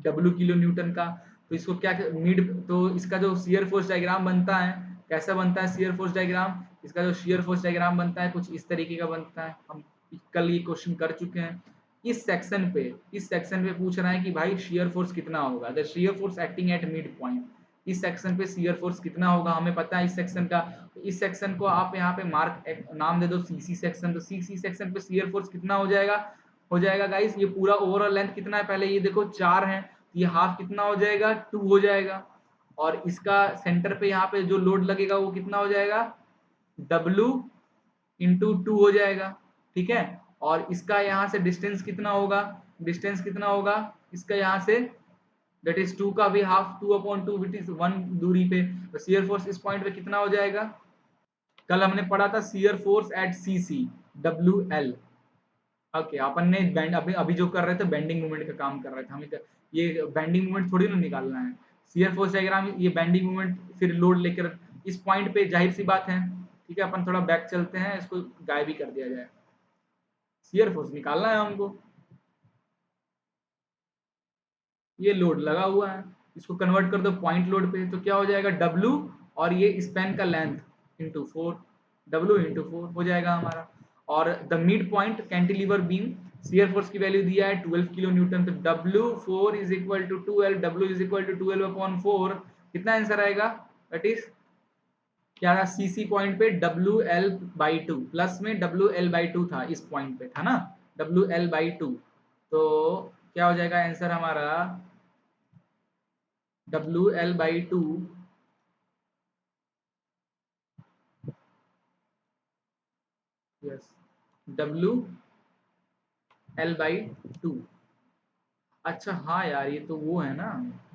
डब्ल्यू किलो न्यूटन का। तो इसको क्या मिड, तो इसका जो शियर फोर्स डायग्राम बनता है, कैसा बनता है शियर फोर्स डायग्राम? इसका जो शियर फोर्स डायग्राम बनता है कुछ इस तरीके का बनता है। हम कल ये क्वेश्चन कर चुके हैं। इस सेक्शन पे पूछ रहा है कि भाई शियर फोर्स कितना होगा, the shear force acting at mid point. इस सेक्शन पे शियर फोर्स कितना होगा हमें पता है इस सेक्शन का। इस सेक्शन को आप यहाँ पे मार्क नाम दे दो सीसी सेक्शन, तो सीसी सेक्शन पे शियर फोर्स कितना हो जाएगा गाइस? ये पूरा ओवरऑल लेंथ कितना है पहले ये देखो, 4 है, ये हाफ कितना हो जाएगा? 2 हो जाएगा। और इसका सेंटर पे यहाँ पे जो लोड लगेगा वो कितना हो जाएगा? W इंटू 2 हो जाएगा, ठीक है। और इसका यहाँ से डिस्टेंस कितना होगा? डिस्टेंस कितना होगा इसका यहाँ से? दैट इज 2 का भी हाफ, 2/2 विच इज 1 दूरी पे। तो शियर फोर्स इस पॉइंट पे कितना हो जाएगा? कल हमने पढ़ा था shear force at CC, WL। Okay, अपन ने बैंड अभी अभी जो कर रहे थे बेंडिंग मूवमेंट का काम कर रहे थे हमें, ये बेंडिंग मूवमेंट थोड़ी ना निकालना है। शियर फोर्स डायग्राम, ये बेंडिंग मूवमेंट फिर लोड लेकर इस पॉइंट पे, जाहिर सी बात है, ठीक है। अपन थोड़ा बैक चलते हैं, इसको गायब भी कर दिया जाए। शियर फोर्स निकालना है हमको, ये लोड लगा हुआ है, इसको कन्वर्ट कर दो पॉइंट लोड पे, तो क्या हो जाएगा? W और ये स्पैन का लेंथ इंटू 4, W/4 हो जाएगा हमारा। और the mid point cantilever beam, shear force की वैल्यू दिया है 12 किलो न्यूटन, तो W4 is equal to 12, W is equal to 12/4। कितना आंसर आएगा? दैट इज क्या था? CC पॉइंट पे WL/2, प्लस में WL/2 था, इस पॉइंट पे था ना WL/2। तो क्या हो जाएगा आंसर हमारा? WL/2, yes, WL/2। अच्छा हाँ यार, ये तो वो है ना,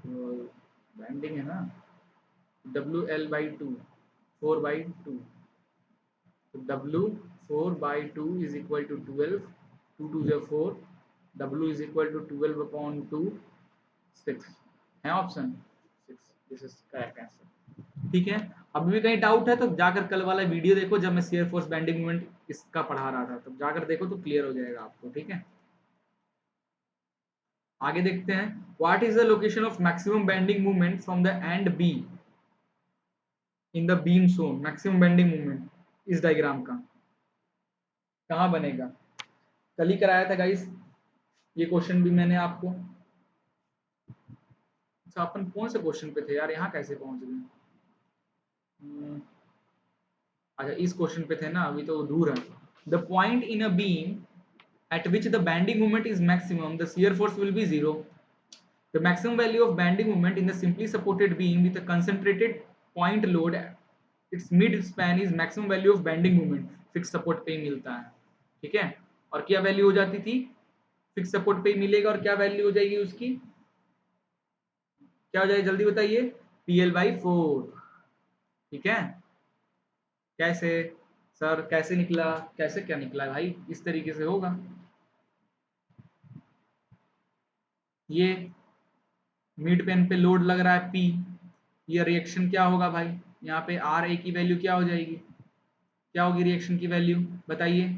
बैंडिंग है ना, WL/2, 4/2, तो W 4/2 इज इक्वल टू 12, 2 2 जो 4, W इज इक्वल टू 12/2, 6 है option 6, this is correct answer. ठीक है, अभी भी कहीं डाउट है तो जाकर कल वाला वीडियो देखो, जब मैं शेयर फोर्स बेंडिंग मूवमेंट इसका पढ़ा रहा था, तब जाकर देखो तो क्लियर हो जाएगा आपको। ठीक है, आगे देखते हैं। What is the location of maximum bending movement from the end be in the beam zone? Maximum bending movement इस डायग्राम का कहाँ बनेगा? कल ही कराया था गाइस ये क्वेश्चन भी मैंने आपको। अच्छा, अपन कौन से क्वेश्चन पे थे यार, यहाँ कैसे पहुंच गए? अच्छा, इस क्वेश्चन पे थे ना, अभी तो दूर है। The point in a beam at which the bending moment is maximum, the shear force will be 0. The maximum value of bending moment in the simply supported beam with a concentrated point load, its mid span is maximum value of bending moment. Fixed support पे ही मिलता है। ठीक है, और क्या वैल्यू हो जाती थी? फिक्स सपोर्ट पे ही मिलेगा, और क्या वैल्यू हो जाएगी उसकी? क्या हो जाएगी जल्दी बताइए? PL/4। ठीक है, कैसे सर, कैसे निकला? कैसे क्या निकला भाई? इस तरीके से होगा। ये मिड पेन पे लोड लग रहा है P, ये रिएक्शन क्या होगा भाई? यहाँ पे RA की वैल्यू क्या हो जाएगी? क्या होगी रिएक्शन की वैल्यू बताइए?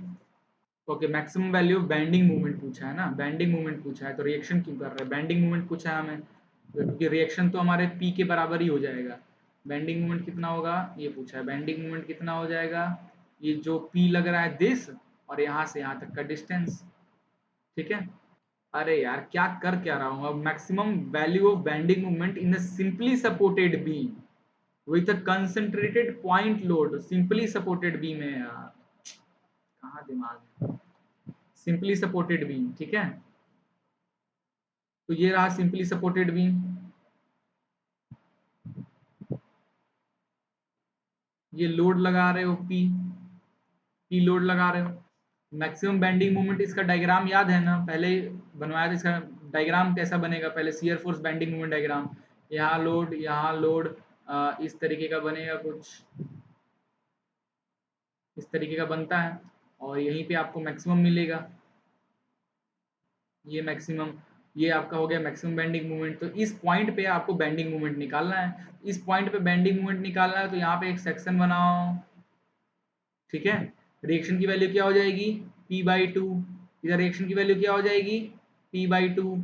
Okay, maximum value bending movement पूछा है ना, बेंडिंग मूवमेंट पूछा है, तो रिएक्शन क्यों कर रहे हैं? बेंडिंग मूवमेंट पूछा है हमें, क्योंकि रिएक्शन तो हमारे P के बराबर ही हो जाएगा। बेंडिंग मूवमेंट कितना होगा ये पूछा है। बेंडिंग मूवमेंट कितना हो जाएगा? ये जो P लग रहा है दिस, और यहाँ से यहाँ तक का डिस्टेंस। ठीक है, अरे यार क्या रहा हूँ अब? Maximum value of bending movement in the simply supported beam with a concentrated point load. Simply supported beam है यार, कहाँ दिमाग है? Simply supported beam. ठीक है, तो ये रहा सिंपली सपोर्टेड बीम, ये लोड लगा रहे हो पी लोड लगा रहे हो। मैक्सिमम बेंडिंग मोमेंट, इसका डायग्राम याद है ना? पहले बनवाया था इसका डायग्राम। कैसा बनेगा? पहले shear force bending moment diagram, यहाँ लोड, इस तरीके का बनेगा कुछ, इस तरीके का बनता है, और यहीं पे आपको मैक्सिमम मिलेगा। ये मैक्सिमम, ये आपका हो गया मैक्सिमम बेंडिंग मोमेंट। तो इस पॉइंट पे आपको बेंडिंग मोमेंट निकालना है। इस पॉइंट पे बेंडिंग मोमेंट निकालना है, तो यहाँ पे एक सेक्शन बनाओ। ठीक है, रिएक्शन की वैल्यू क्या हो जाएगी? P/2। इधर रिएक्शन की वैल्यू क्या हो जाएगी? P/2।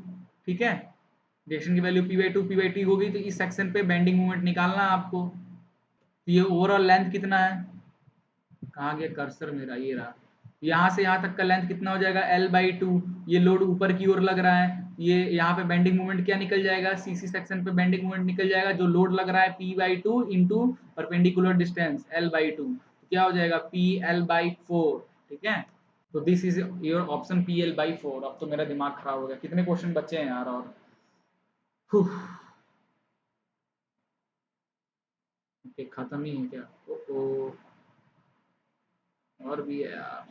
ठीक है, रिएक्शन की वैल्यू P/2 होगी, तो इस सेक्शन पे बेंडिंग मोमेंट निकालना है आपको। तो ये ओवरऑल लेंथ कितना है? कहाँ गया कर्सर मेरा? ये रहा। यहाँ से यहाँ तक का लेंथ कितना हो जाएगा? L/2। ये लोड ऊपर की ओर लग रहा है, ये यहाँ पे बेंडिंग मोमेंट क्या निकल जाएगा? CC सेक्शन पे बेंडिंग मोमेंट निकल जाएगा, जो लोड लग रहा है P/2 into perpendicular distance L/2, तो क्या हो जाएगा? PL/4। ठीक है, तो this is your option PL/4। अब तो मेरा दिमाग खराब हो गया, कितने क्वेश्चन बचे हैं यार? और खत्म ही है क्या? ओ, और भी है यार।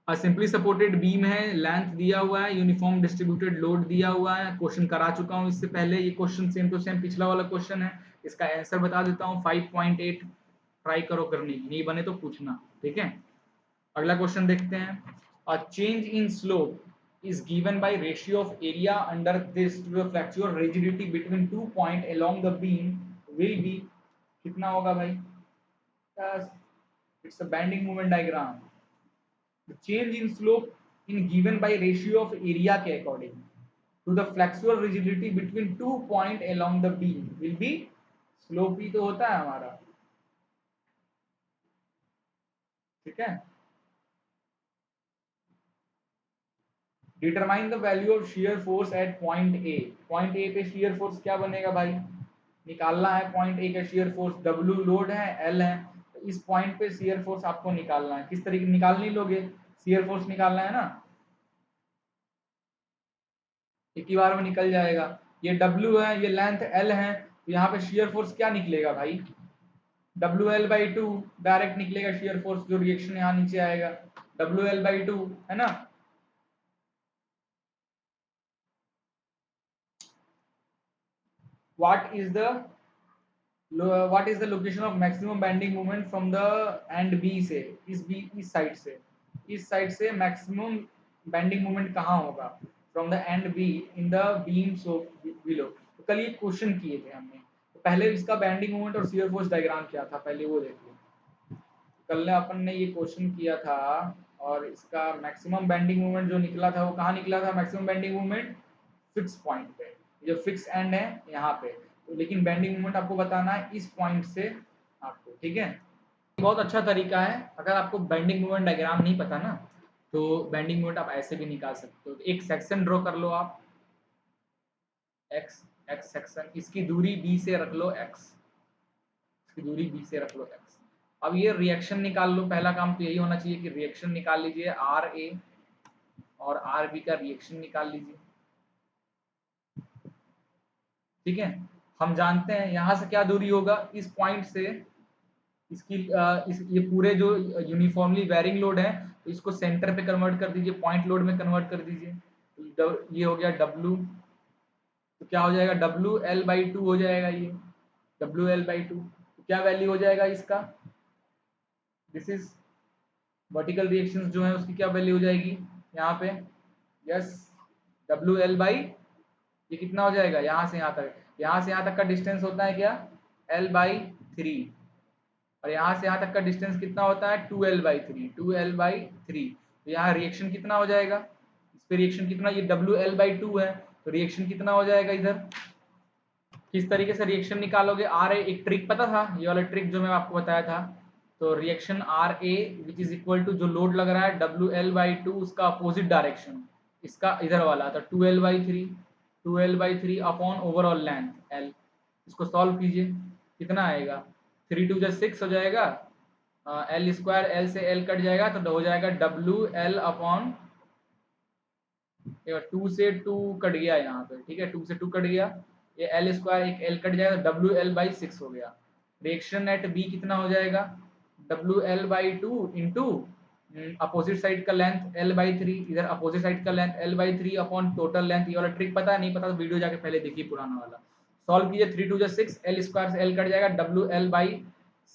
सिंपली सपोर्टेड बीम है, लेंथ दिया हुआ है, यूनिफॉर्म डिस्ट्रीब्यूटेड लोड दिया हुआ है। क्वेश्चन करा चुका हूँ इससे पहले, ये क्वेश्चन सेम टू सेम पिछला वाला क्वेश्चन है। इसका आंसर बता देता हूँ, 5.8। ट्राई करो करने की, नहीं बने तो पूछना। ठीक है, अगला क्वेश्चन देखते हैं। A change in slope is given by ratio of area under this to the flexural rigidity between 2 point along the beam will be, कितना होगा भाई? It's a bending moment diagram. The change in slope in given by ratio of area के according to the flexural rigidity between 2 point along the beam will be, slope ही तो होता है हमारा। ठीक है, determine the value of shear force eight point A. Point A पे शियर फोर्स क्या बनेगा भाई? निकालना है पॉइंट ए का शियर फोर्स। W लोड है, L है, तो इस पॉइंट पे शियर फोर्स आपको निकालना है। किस तरीके निकालनी लोगे? शियर फोर्स निकालना है ना, एक ही बार में निकल जाएगा। ये W है, ये लेंथ L है, तो यहाँ पे शियर फोर्स क्या निकलेगा भाई? WL/2 डायरेक्ट निकलेगा शियर फोर्स, जो रिएक्शन यहाँ नीचे आएगा WL/2 है ना। What is the what is the location of maximum bending moment from the end B से, इस साइड से, इस साइड से मैक्सिमम बेंडिंग मोमेंट कहाँ होगा from the end be in the beam so below. तो कल ये क्वेश्चन किए थे हमने, तो पहले इसका बेंडिंग मोमेंट और शियर फोर्स डायग्राम क्या था पहले वो देखिए। कल ने अपन ने ये क्वेश्चन किया था और इसका मैक्सिमम बेंडिंग मोमेंट जो निकला था वो कहाँ निकला था, maximum bending moment fix point पे, जो फिक्स एंड है यहाँ पे। तो लेकिन बेंडिंग मोमेंट आपको बताना है इस पॉइंट से आपको, ठीक है। बहुत अच्छा तरीका है, अगर आपको बेंडिंग मोमेंट डायग्राम नहीं पता ना तो बेंडिंग मोमेंट आप ऐसे भी निकाल सकते हो। एक सेक्शन ड्रॉ कर लो आप, एक्स एक्स सेक्शन, इसकी दूरी बी से रख लो एक्स, इसकी दूरी बी से रख लो एक्स। अब ये रिएक्शन निकाल लो, पहला काम तो यही होना चाहिए कि रिएक्शन निकाल लीजिए, आर ए और आर बी का रिएक्शन निकाल लीजिए, ठीक है। हम जानते हैं यहाँ से क्या दूरी होगा, इस पॉइंट से इसकी ये पूरे जो यूनिफॉर्मली वेरिंग लोड है तो इसको सेंटर पे कन्वर्ट कर दीजिए, पॉइंट लोड में कन्वर्ट कर दीजिए। ये हो गया डब्लू, तो क्या हो जाएगा डब्लू एल बाई टू हो जाएगा, ये डब्लू एल बाई टू। तो क्या वैल्यू हो जाएगा इसका, दिस इज वर्टिकल रिएक्शंस जो है उसकी क्या वैल्यू हो जाएगी यहाँ पे, यस डब्लू एल बाई, ये कितना हो जाएगा यहाँ से यहाँ तक, यहाँ से यहाँ तक का डिस्टेंस होता है क्या एल बाई थ्री, और यहाँ से यहाँ तक का डिस्टेंस कितना होता है two L by three, two L by three. तो यहाँ रिएक्शन कितना हो जाएगा, इस पे रिएक्शन कितना, ये डब्ल्यू एल बाई टू है तो रिएक्शन कितना हो जाएगा इधर। किस तरीके से रिएक्शन निकालोगे, आर ए एक ट्रिक पता था, ये वाला ट्रिक जो मैं आपको बताया था। तो reaction R A which is equal to जो लोड लग रहा है डब्ल्यू एल बाई टू उसका अपोजिट डायरेक्शन, इसका इधर वाला था two L by three, two L by three upon overall length L. इसको सॉल्व कीजिए, कितना आएगा, थ्री टू जो सिक्स हो जाएगा, एल स्क्वायर एल से एल कट जाएगा तो हो जाएगा डब्ल्यू एल अपॉन, टू से टू कट गया यहाँ पे, ठीक है, टू से टू कट गया, ये एल स्क्वायर एक एल कट जाएगा, डब्ल्यू एल बाई सिक्स हो गया। रिएक्शन एट बी कितना हो जाएगा, W L by two into opposite side का लेंथ एल बाई थ्री, इधर अपोजिट साइड का length L by three upon total length. ये वाला ट्रिक पता है, नहीं पता तो वीडियो जाके पहले देखिए पुराना वाला, सॉल्व कीजिए, थ्री टू जो सिक्स, एल स्क्वायर से एल कट जाएगा, डब्ल्यू एल बाई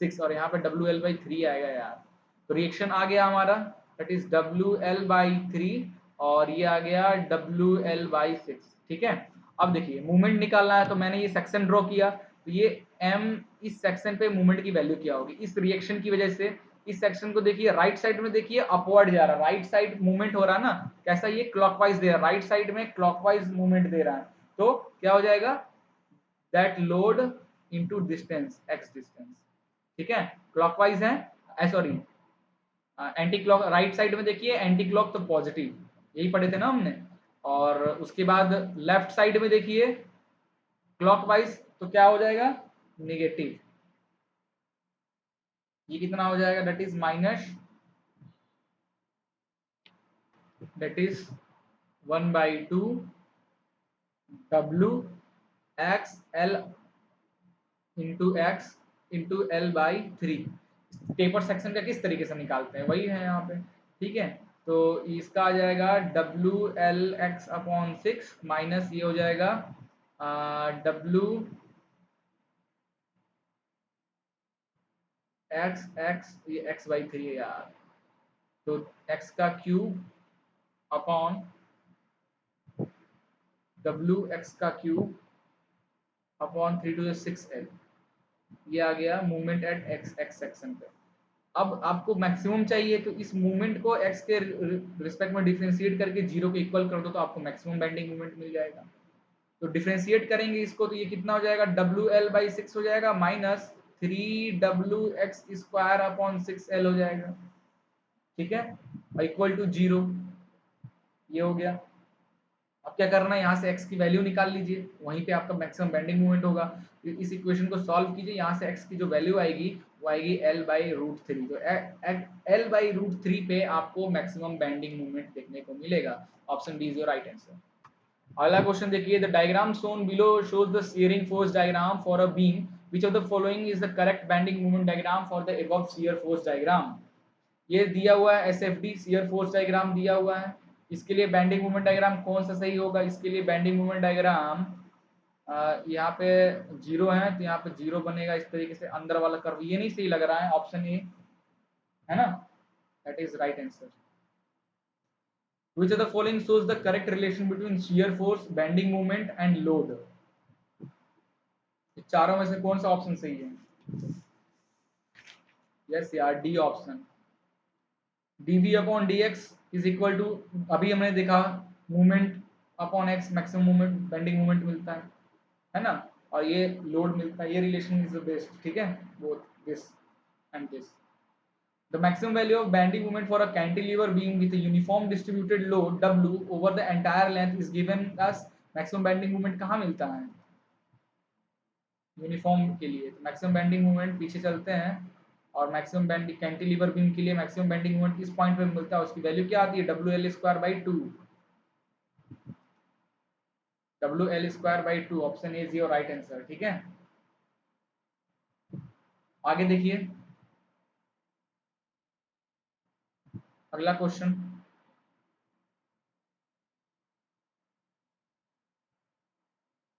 सिक्स और यहाँ पे डब्ल्यू एल बाई थ्री आएगा यार। तो रिएक्शन आ गया हमारा, that is W L by three और ये आ गया डब्ल्यू एल बाई सिक्स, ठीक है। अब देखिए मूवमेंट निकालना है तो मैंने ये सेक्शन ड्रॉ किया, तो ये एम इस सेक्शन पे मूवमेंट की वैल्यू क्या होगी इस रिएक्शन की वजह से। इस सेक्शन को देखिए राइट साइड में, देखिए अपवर्ड जा रहा है, राइट साइड मूवमेंट हो रहा है ना, कैसा ये क्लॉकवाइज दे रहा है, राइट साइड में क्लॉकवाइज मूवमेंट दे रहा है, तो क्या हो जाएगा that load into distance x distance, ठीक है, क्लॉकवाइज है sorry anti clock, right side में देखिए एंटी क्लॉक तो पॉजिटिव, यही पढ़े थे ना हमने। और उसके बाद लेफ्ट साइड में देखिए क्लॉकवाइज तो क्या हो जाएगा नेगेटिव, ये कितना हो जाएगा that is minus, that is one by two W x L into x into L by three. Taper section का किस तरीके से निकालते हैं वही है यहाँ पे, ठीक है। तो इसका आ जाएगा W L X upon six minus ये हो जाएगा डब्ल्यू एक्स एक्स, ये एक्स बाई थ्री है यार, तो एक्स का क्यूब अपॉन डब्ल्यू एक्स का cube upon three two six L, ये आ गया movement at X X section पे। अब आपको मैक्सिमम चाहिए तो इस मूवमेंट को एक्स के रिस्पेक्ट में डिफरेंशिएट करके जीरो के इक्वल कर दो तो आपको मैक्सिमम बेंडिंग मूवमेंट मिल जाएगा। तो डिफरेंशिएट करेंगे इसको तो ये कितना हो जाएगा डब्ल्यू एल बाई सिक्स हो जाएगा minus three W x square upon six L हो जाएगा, ठीक है, इक्वल टू जीरो, ये हो गया। अब क्या करना है यहाँ से x की वैल्यू निकाल लीजिए, वहीं पे आपका मैक्सिमम बेंडिंग मूवमेंट होगा। इस इक्वेशन को सॉल्व कीजिए, यहाँ से x की जो वैल्यू आएगी वो आएगी l बाई रूट थ्री, तो l बाई रूट थ्री पे आपको मैक्सिमम बेंडिंग मूवमेंट देखने को मिलेगा। Option D is your right answer. अगला क्वेश्चन देखिए, the diagram shown below shows the shearing force diagram for a beam, which of the following is the correct bending movement diagram for the above shear force diagram. ये दिया हुआ है एसएफडी शियर फोर्स डायग्राम दिया हुआ है, इसके लिए बेंडिंग मोमेंट डायग्राम कौन सा सही होगा, इसके लिए बेंडिंग मोमेंट डायग्राम यहाँ पे जीरो है तो यहाँ पे जीरो बनेगा इस तरीके से अंदर वाला कर्व, ये नहीं सही लग रहा है, ऑप्शन ए है ना, that is right answer. Which of the following shows the correct relation between shear force, bending moment and load? चारों में से कौन सा ऑप्शन सही है? यस यार, डी ऑप्शन। dv अपॉन dx इज इक्वल टू, अभी हमने देखा movement upon X maximum movement bending movement मिलता है ना, और ये लोड मिलता है, ये रिलेशन इज द बेस्ट, ठीक है, both this and this. The maximum value of bending moment for a cantilever beam with a uniform distributed load W over the entire length is given as maximum bending moment कहाँ मिलता है? यूनिफॉर्म के लिए तो मैक्सिमम बेंडिंग मोमेंट पीछे चलते हैं, और मैक्सिमम बेंडिंग कैंटिलीवर बीम के लिए मैक्सिमम बेंडिंग मोमेंट किस पॉइंट पे मिलता है, उसकी वैल्यू क्या आती है? WL²/2। WL²/2 option A is your right answer, ठीक है। आगे देखिए अगला क्वेश्चन,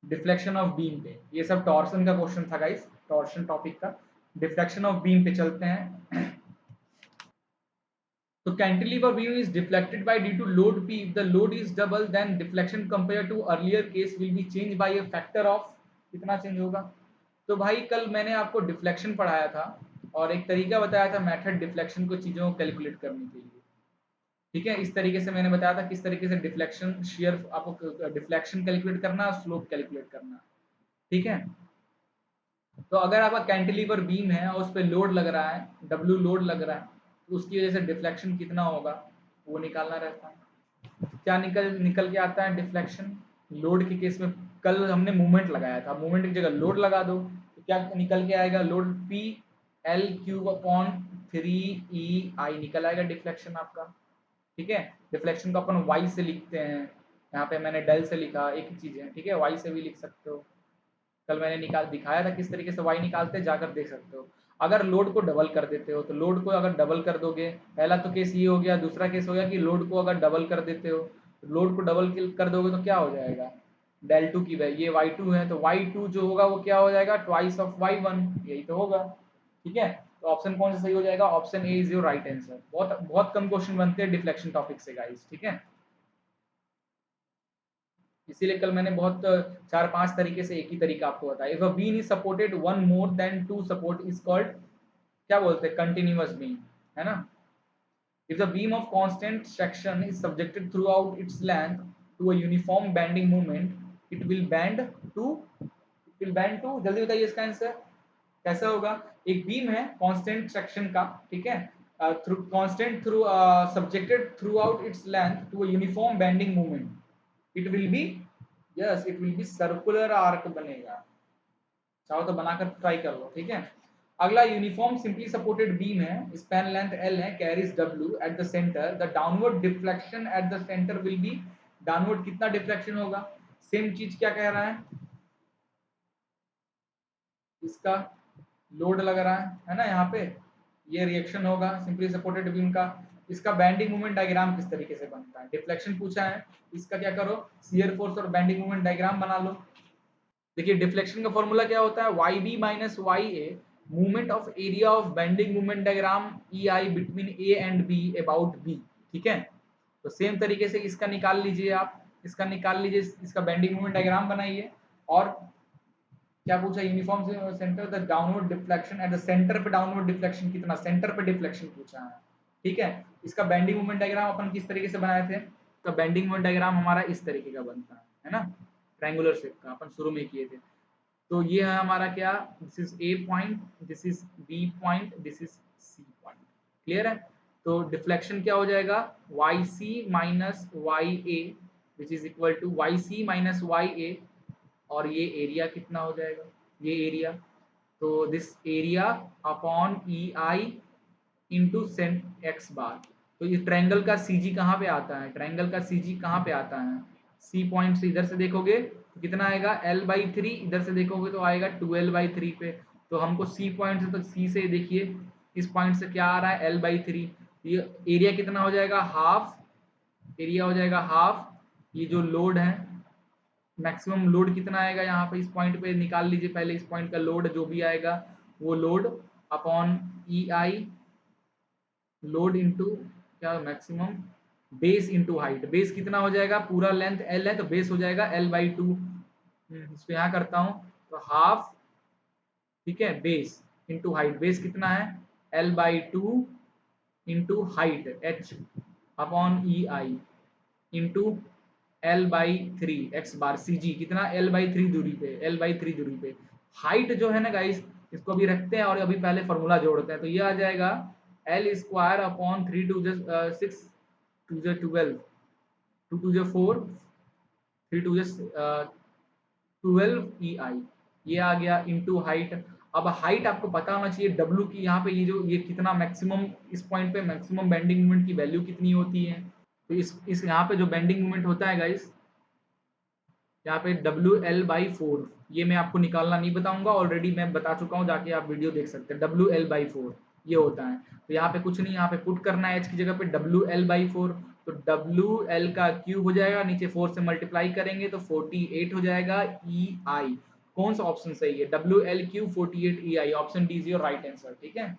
डिफ्लेक्शन ऑफ बीम पे, ये सब टॉर्सन का क्वेश्चन था गाइस, टॉर्सन टॉपिक का। डिफ्लेक्शन ऑफ बीम पे चलते हैं। तो cantilever beam is deflected by due to load P, if the load is double then deflection compared to earlier case will be changed by a factor of, कितना चेंज होगा? तो भाई कल मैंने आपको डिफ्लेक्शन पढ़ाया था और एक तरीका बताया था मेथड डिफ्लेक्शन को चीजों को कैलकुलेट करने के लिए, ठीक है। इस तरीके से मैंने बताया था किस तरीके से डिफ्लेक्शन शेयर आपको डिफ्लेक्शन कैलकुलेट करना और स्लोप कैलकुलेट करना, ठीक है। तो अगर आपका कैंटिलीवर बीम है और उस पर लोड लग रहा है, डब्ल्यू लोड लग रहा है, तो उसकी वजह से डिफ्लेक्शन कितना होगा वो निकालना रहता है। क्या निकल निकल के आता है डिफ्लेक्शन लोड के केस में? कल हमने मूवमेंट लगाया था, मूवमेंट की जगह लोड लगा दो तो क्या निकल के आएगा? लोड P L³/3 निकल आएगा डिफ्लेक्शन आपका, ठीक है। डिफ्लेक्शन को अपन वाई से लिखते हैं, यहाँ पे मैंने डेल से लिखा, एक ही चीज है, ठीक है, वाई से भी लिख सकते हो। कल मैंने निकाल दिखाया था किस तरीके से वाई निकालते हैं, जाकर देख सकते हो। अगर लोड को डबल कर देते हो तो लोड को अगर डबल कर दोगे, पहला तो केस ये हो गया, दूसरा केस हो गया कि लोड को अगर डबल कर देते हो, लोड को डबल कर दोगे तो क्या हो जाएगा? डेल टू की वैल्यू, ये वाई टू है तो वाई टू जो होगा वो क्या हो जाएगा? ट्वाइस ऑफ वाई वन, यही तो होगा, ठीक है। तो ऑप्शन कौन सा सही हो जाएगा? Option A is your right answer. बहुत बहुत कम क्वेश्चन बनते हैं डिफ्लेक्शन टॉपिक से गाइस, ठीक है। इसीलिए कल मैंने बहुत चार पांच तरीके से एक ही तरीका आपको बताया। If a beam is supported one more than two support is called, क्या बोलते हैं? कंटिन्यूअस बीम, है ना। If the beam of constant section is subjected throughout its length to a uniform bending movement it will bend to, जल्दी बताइए इसका आंसर कैसा होगा? एक बीम है कांस्टेंट सेक्शन का, ठीक है, through constant through subjected throughout its length to a uniform bending movement, it will be, yes it will be circular arc बनेगा। चाहो तो बनाकर ट्राई कर लो, ठीक है। अगला यूनिफॉर्म सिंपली सपोर्टेड बीम है, स्पैन लेंथ एल है, carries W eight the centre, the downward deflection at the centre will B, downward कितना डिफ्लेक्शन होगा? सेम चीज क्या कह रहा है, इसका लोड लग रहा है ना यहाँ पे, ये रिएक्शन होगा सिंपली सपोर्टेड बीम का। इसका बेंडिंग मोमेंट डायग्राम किस तरीके से बनता है? डिफ्लेक्शन पूछा है, इसका क्या करो, शियर फोर्स और बेंडिंग मोमेंट डायग्राम बना लो। देखिए डिफ्लेक्शन का फॉर्मूला क्या होता है? Y B minus Y A, movement of area of bending movement diagram E I between A and B about B, ठीक है। तो सेम तरीके से इसका निकाल लीजिए आप, इसका निकाल लीजिए, इसका बेंडिंग मूवमेंट डायग्राम बनाइए। और क्या पूछा? Uniform centre the downward deflection at the centre पे, डाउनवर्ड डिफ्लेक्शन कितना? सेंटर पे डिफ्लेक्शन पूछा है, ठीक है। इसका बेंडिंग मूवमेंट डायग्राम अपन किस तरीके से बनाए थे? तो बेंडिंग मूवमेंट डायग्राम हमारा इस तरीके का बनता है ना, ट्रायंगुलर शेप का, अपन शुरू में किए थे। तो ये है हमारा क्या, this is A point, this is B point, this is C point, clear है। तो डिफ्लेक्शन क्या हो जाएगा? Y C minus Y A which is equal to Y C minus Y A, और ये एरिया कितना हो जाएगा? ये एरिया, तो this area upon E I into cent X bar. तो इस ट्रायंगल का सी जी कहाँ पे आता है? ट्रायंगल का सी जी कहाँ पे आता है? सी पॉइंट से इधर से देखोगे तो कितना आएगा? L/3, इधर से देखोगे तो आएगा 12/3 पे। तो हमको सी पॉइंट से, तो सी से देखिए इस पॉइंट से क्या आ रहा है? L/3। ये एरिया कितना हो जाएगा? हाफ, एरिया हो जाएगा हाफ, ये जो लोड है मैक्सिमम लोड कितना आएगा यहाँ पे, इस पॉइंट पे निकाल लीजिए पहले, इस पॉइंट का लोड जो भी आएगा वो लोड अपॉन ई आई, लोड इनटू क्या maximum base into height. Base कितना हो जाएगा, पूरा लेंथ एल है तो बेस हो जाएगा एल बाई टू। इसको यहाँ करता हूँ तो हाफ, ठीक है, बेस इनटू हाइट। बेस कितना है L by two into height H upon E I into L by three X bar C G, कितना एल बाई थ्री दूरी पे, एल बाई थ्री दूरी पे। हाइट जो है ना गाइस, इसको अभी रखते हैं और अभी पहले फॉर्मूला जोड़ते हैं, तो ये आ जाएगा L square upon three two जो सिक्स टू जो ट्वेल्व, टू टू जो फोर, थ्री टू जो 12 ई आई, ये आ गया इनटू हाइट। अब हाइट आपको पता होना चाहिए डब्ल्यू की, यहाँ पे ये जो ये कितना मैक्सिमम, इस पॉइंट पे मैक्सिमम बेंडिंग मोमेंट की वैल्यू कितनी होती है, तो इस यहाँ पे जो बेंडिंग मोमेंट होता है गाइस, यहाँ पे डब्ल्यू एल बाई फोर, ये मैं आपको निकालना नहीं बताऊंगा, ऑलरेडी मैं बता चुका हूँ, जाके आप वीडियो देख सकते हैं। डब्ल्यू एल बाई फोर ये होता है, तो यहाँ पे कुछ नहीं, यहाँ पे पुट करना है एच की जगह पे डब्ल्यू एल बाई फोर, तो डब्ल्यू एल का क्यूब हो जाएगा, नीचे फोर से मल्टीप्लाई करेंगे तो 48 हो जाएगा ई आई। कौन सा ऑप्शन सही है, W L cube 48 E I, option D is your right answer, ठीक है।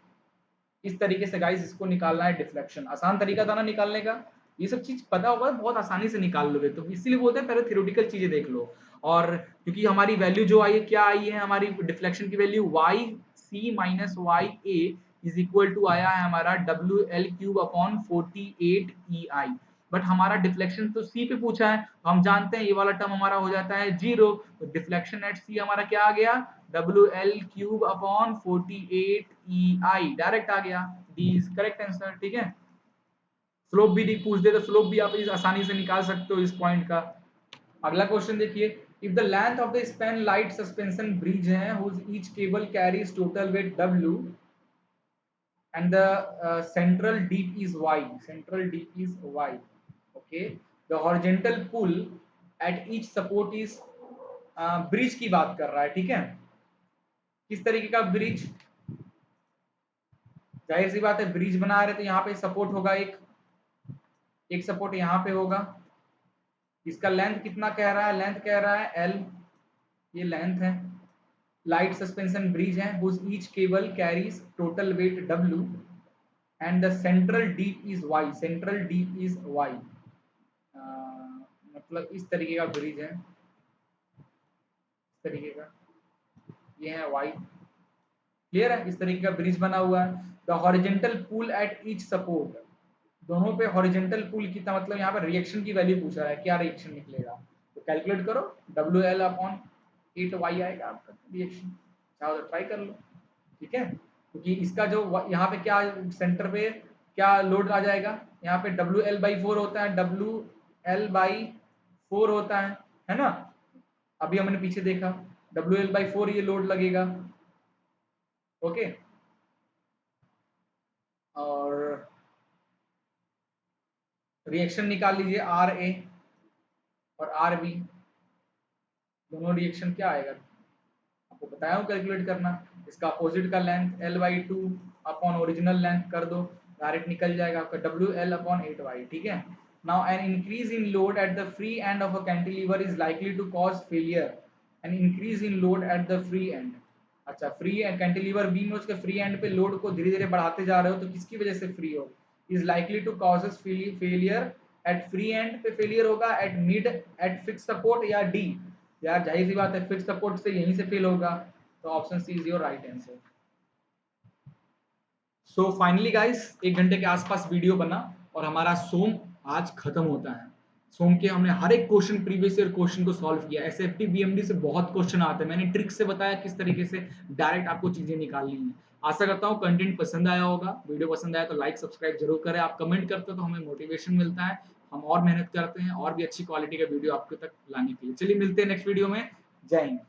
इस तरीके से गाइस इसको निकालना है डिफ्लेक्शन, आसान तरीका था ना निकालने का, ये सब चीज पता होगा तो बहुत आसानी से निकाल लोगे, तो इसीलिए बोलते हैं पहले थ्योरेटिकल चीजें देख लो। और क्योंकि हमारी वैल्यू जो आई है, क्या आई है हमारी डिफ्लेक्शन की value, Y C minus Y A is equal to आया है हमारा W L cube upon 48 E I. But हमारा डिफ्लेक्शन तो सी पे पूछा है, तो हम जानते हैं ये वाला टर्म हमारा हो जाता है जीरो, तो डिफ्लेक्शन एट सी हमारा क्या आ गया, W L cube upon 48 E आई, डायरेक्ट आ गया, डी इज करेक्ट आंसर, ठीक है। स्लोप भी पूछ दे तो स्लोप भी आप इस आसानी से निकाल सकते हो इस पॉइंट का। अगला क्वेश्चन देखिए, if the length of the span light suspension bridge है whose each cable carries total weight W and the central deep is y, central deep is y, okay, the horizontal pull at each support is bridge की बात कर रहा है, ठीक है। किस तरीके का ब्रिज, जाहिर सी बात है ब्रिज बना रहे तो यहाँ पे सपोर्ट होगा, एक सपोर्ट यहाँ पे होगा, इसका लेंथ कितना कह रहा है, लेंथ कह रहा है एल, ये लेंथ है। लाइट सस्पेंशन ब्रिज है whose each cable carries total weight W and the central deep is y, central deep is y, मतलब इस तरीके का ब्रिज है, इस तरीके का, ये है y, क्लियर है, इस तरीके का ब्रिज बना हुआ है। The horizontal pull at each support, दोनों पे हॉरिजेंटल पुल कितना, मतलब यहाँ पर रिएक्शन की वैल्यू पूछ रहा है, क्या रिएक्शन निकलेगा, तो कैलकुलेट करो, डब्ल्यू एल अपॉन 8y आएगा आपका रिएक्शन, चाहो तो ट्राई कर लो, ठीक है। क्योंकि इसका जो यहाँ पे क्या सेंटर पे क्या लोड आ जाएगा, यहाँ पे डब्ल्यू एल बाई फोर होता है, डब्ल्यू एल बाई फोर होता है ना, अभी हमने पीछे देखा डब्ल्यू एल बाई फोर ये लोड लगेगा, ओके। और रिएक्शन निकाल लीजिए आर ए और आर बी, दोनों रिएक्शन क्या आएगा आपको बताया हूँ कैलकुलेट करना, इसका अपोजिट का length L by two upon original length कर दो, डायरेक्ट निकल जाएगा आपका डब्ल्यू एल अपॉन 8y, ठीक है। Now an increase in load at the free end of a cantilever is likely to cause failure, an increase in load at the free end, अच्छा फ्री कैंटिलीवर बीम में उसके फ्री एंड पे लोड को धीरे धीरे बढ़ाते जा रहे हो तो किसकी वजह से फ्री हो, is likely to causes failure, at free end पे फेलियर होगा, at mid at fix support या डी, यार जाहिर सी बात है फिक्स सपोर्ट से यहीं से फेल होगा, तो option C is your right answer. So finally guys 1 घंटे के आसपास वीडियो बना और हमारा सोम आज खत्म होता है। सोम के हमने हर एक क्वेश्चन प्रीवियस ईयर क्वेश्चन को सॉल्व किया, एसएफटी बीएमडी से बहुत क्वेश्चन आते हैं, मैंने ट्रिक से बताया किस तरीके से डायरेक्ट आपको चीजें निकालनी है। आशा करता हूँ कंटेंट पसंद आया होगा, वीडियो पसंद आया तो लाइक सब्सक्राइब जरूर करें, आप कमेंट करते हो तो हमें मोटिवेशन मिलता है, हम और मेहनत करते हैं और भी अच्छी क्वालिटी का वीडियो आपके तक लाने के लिए। चलिए मिलते हैं नेक्स्ट वीडियो में, जय हिंद।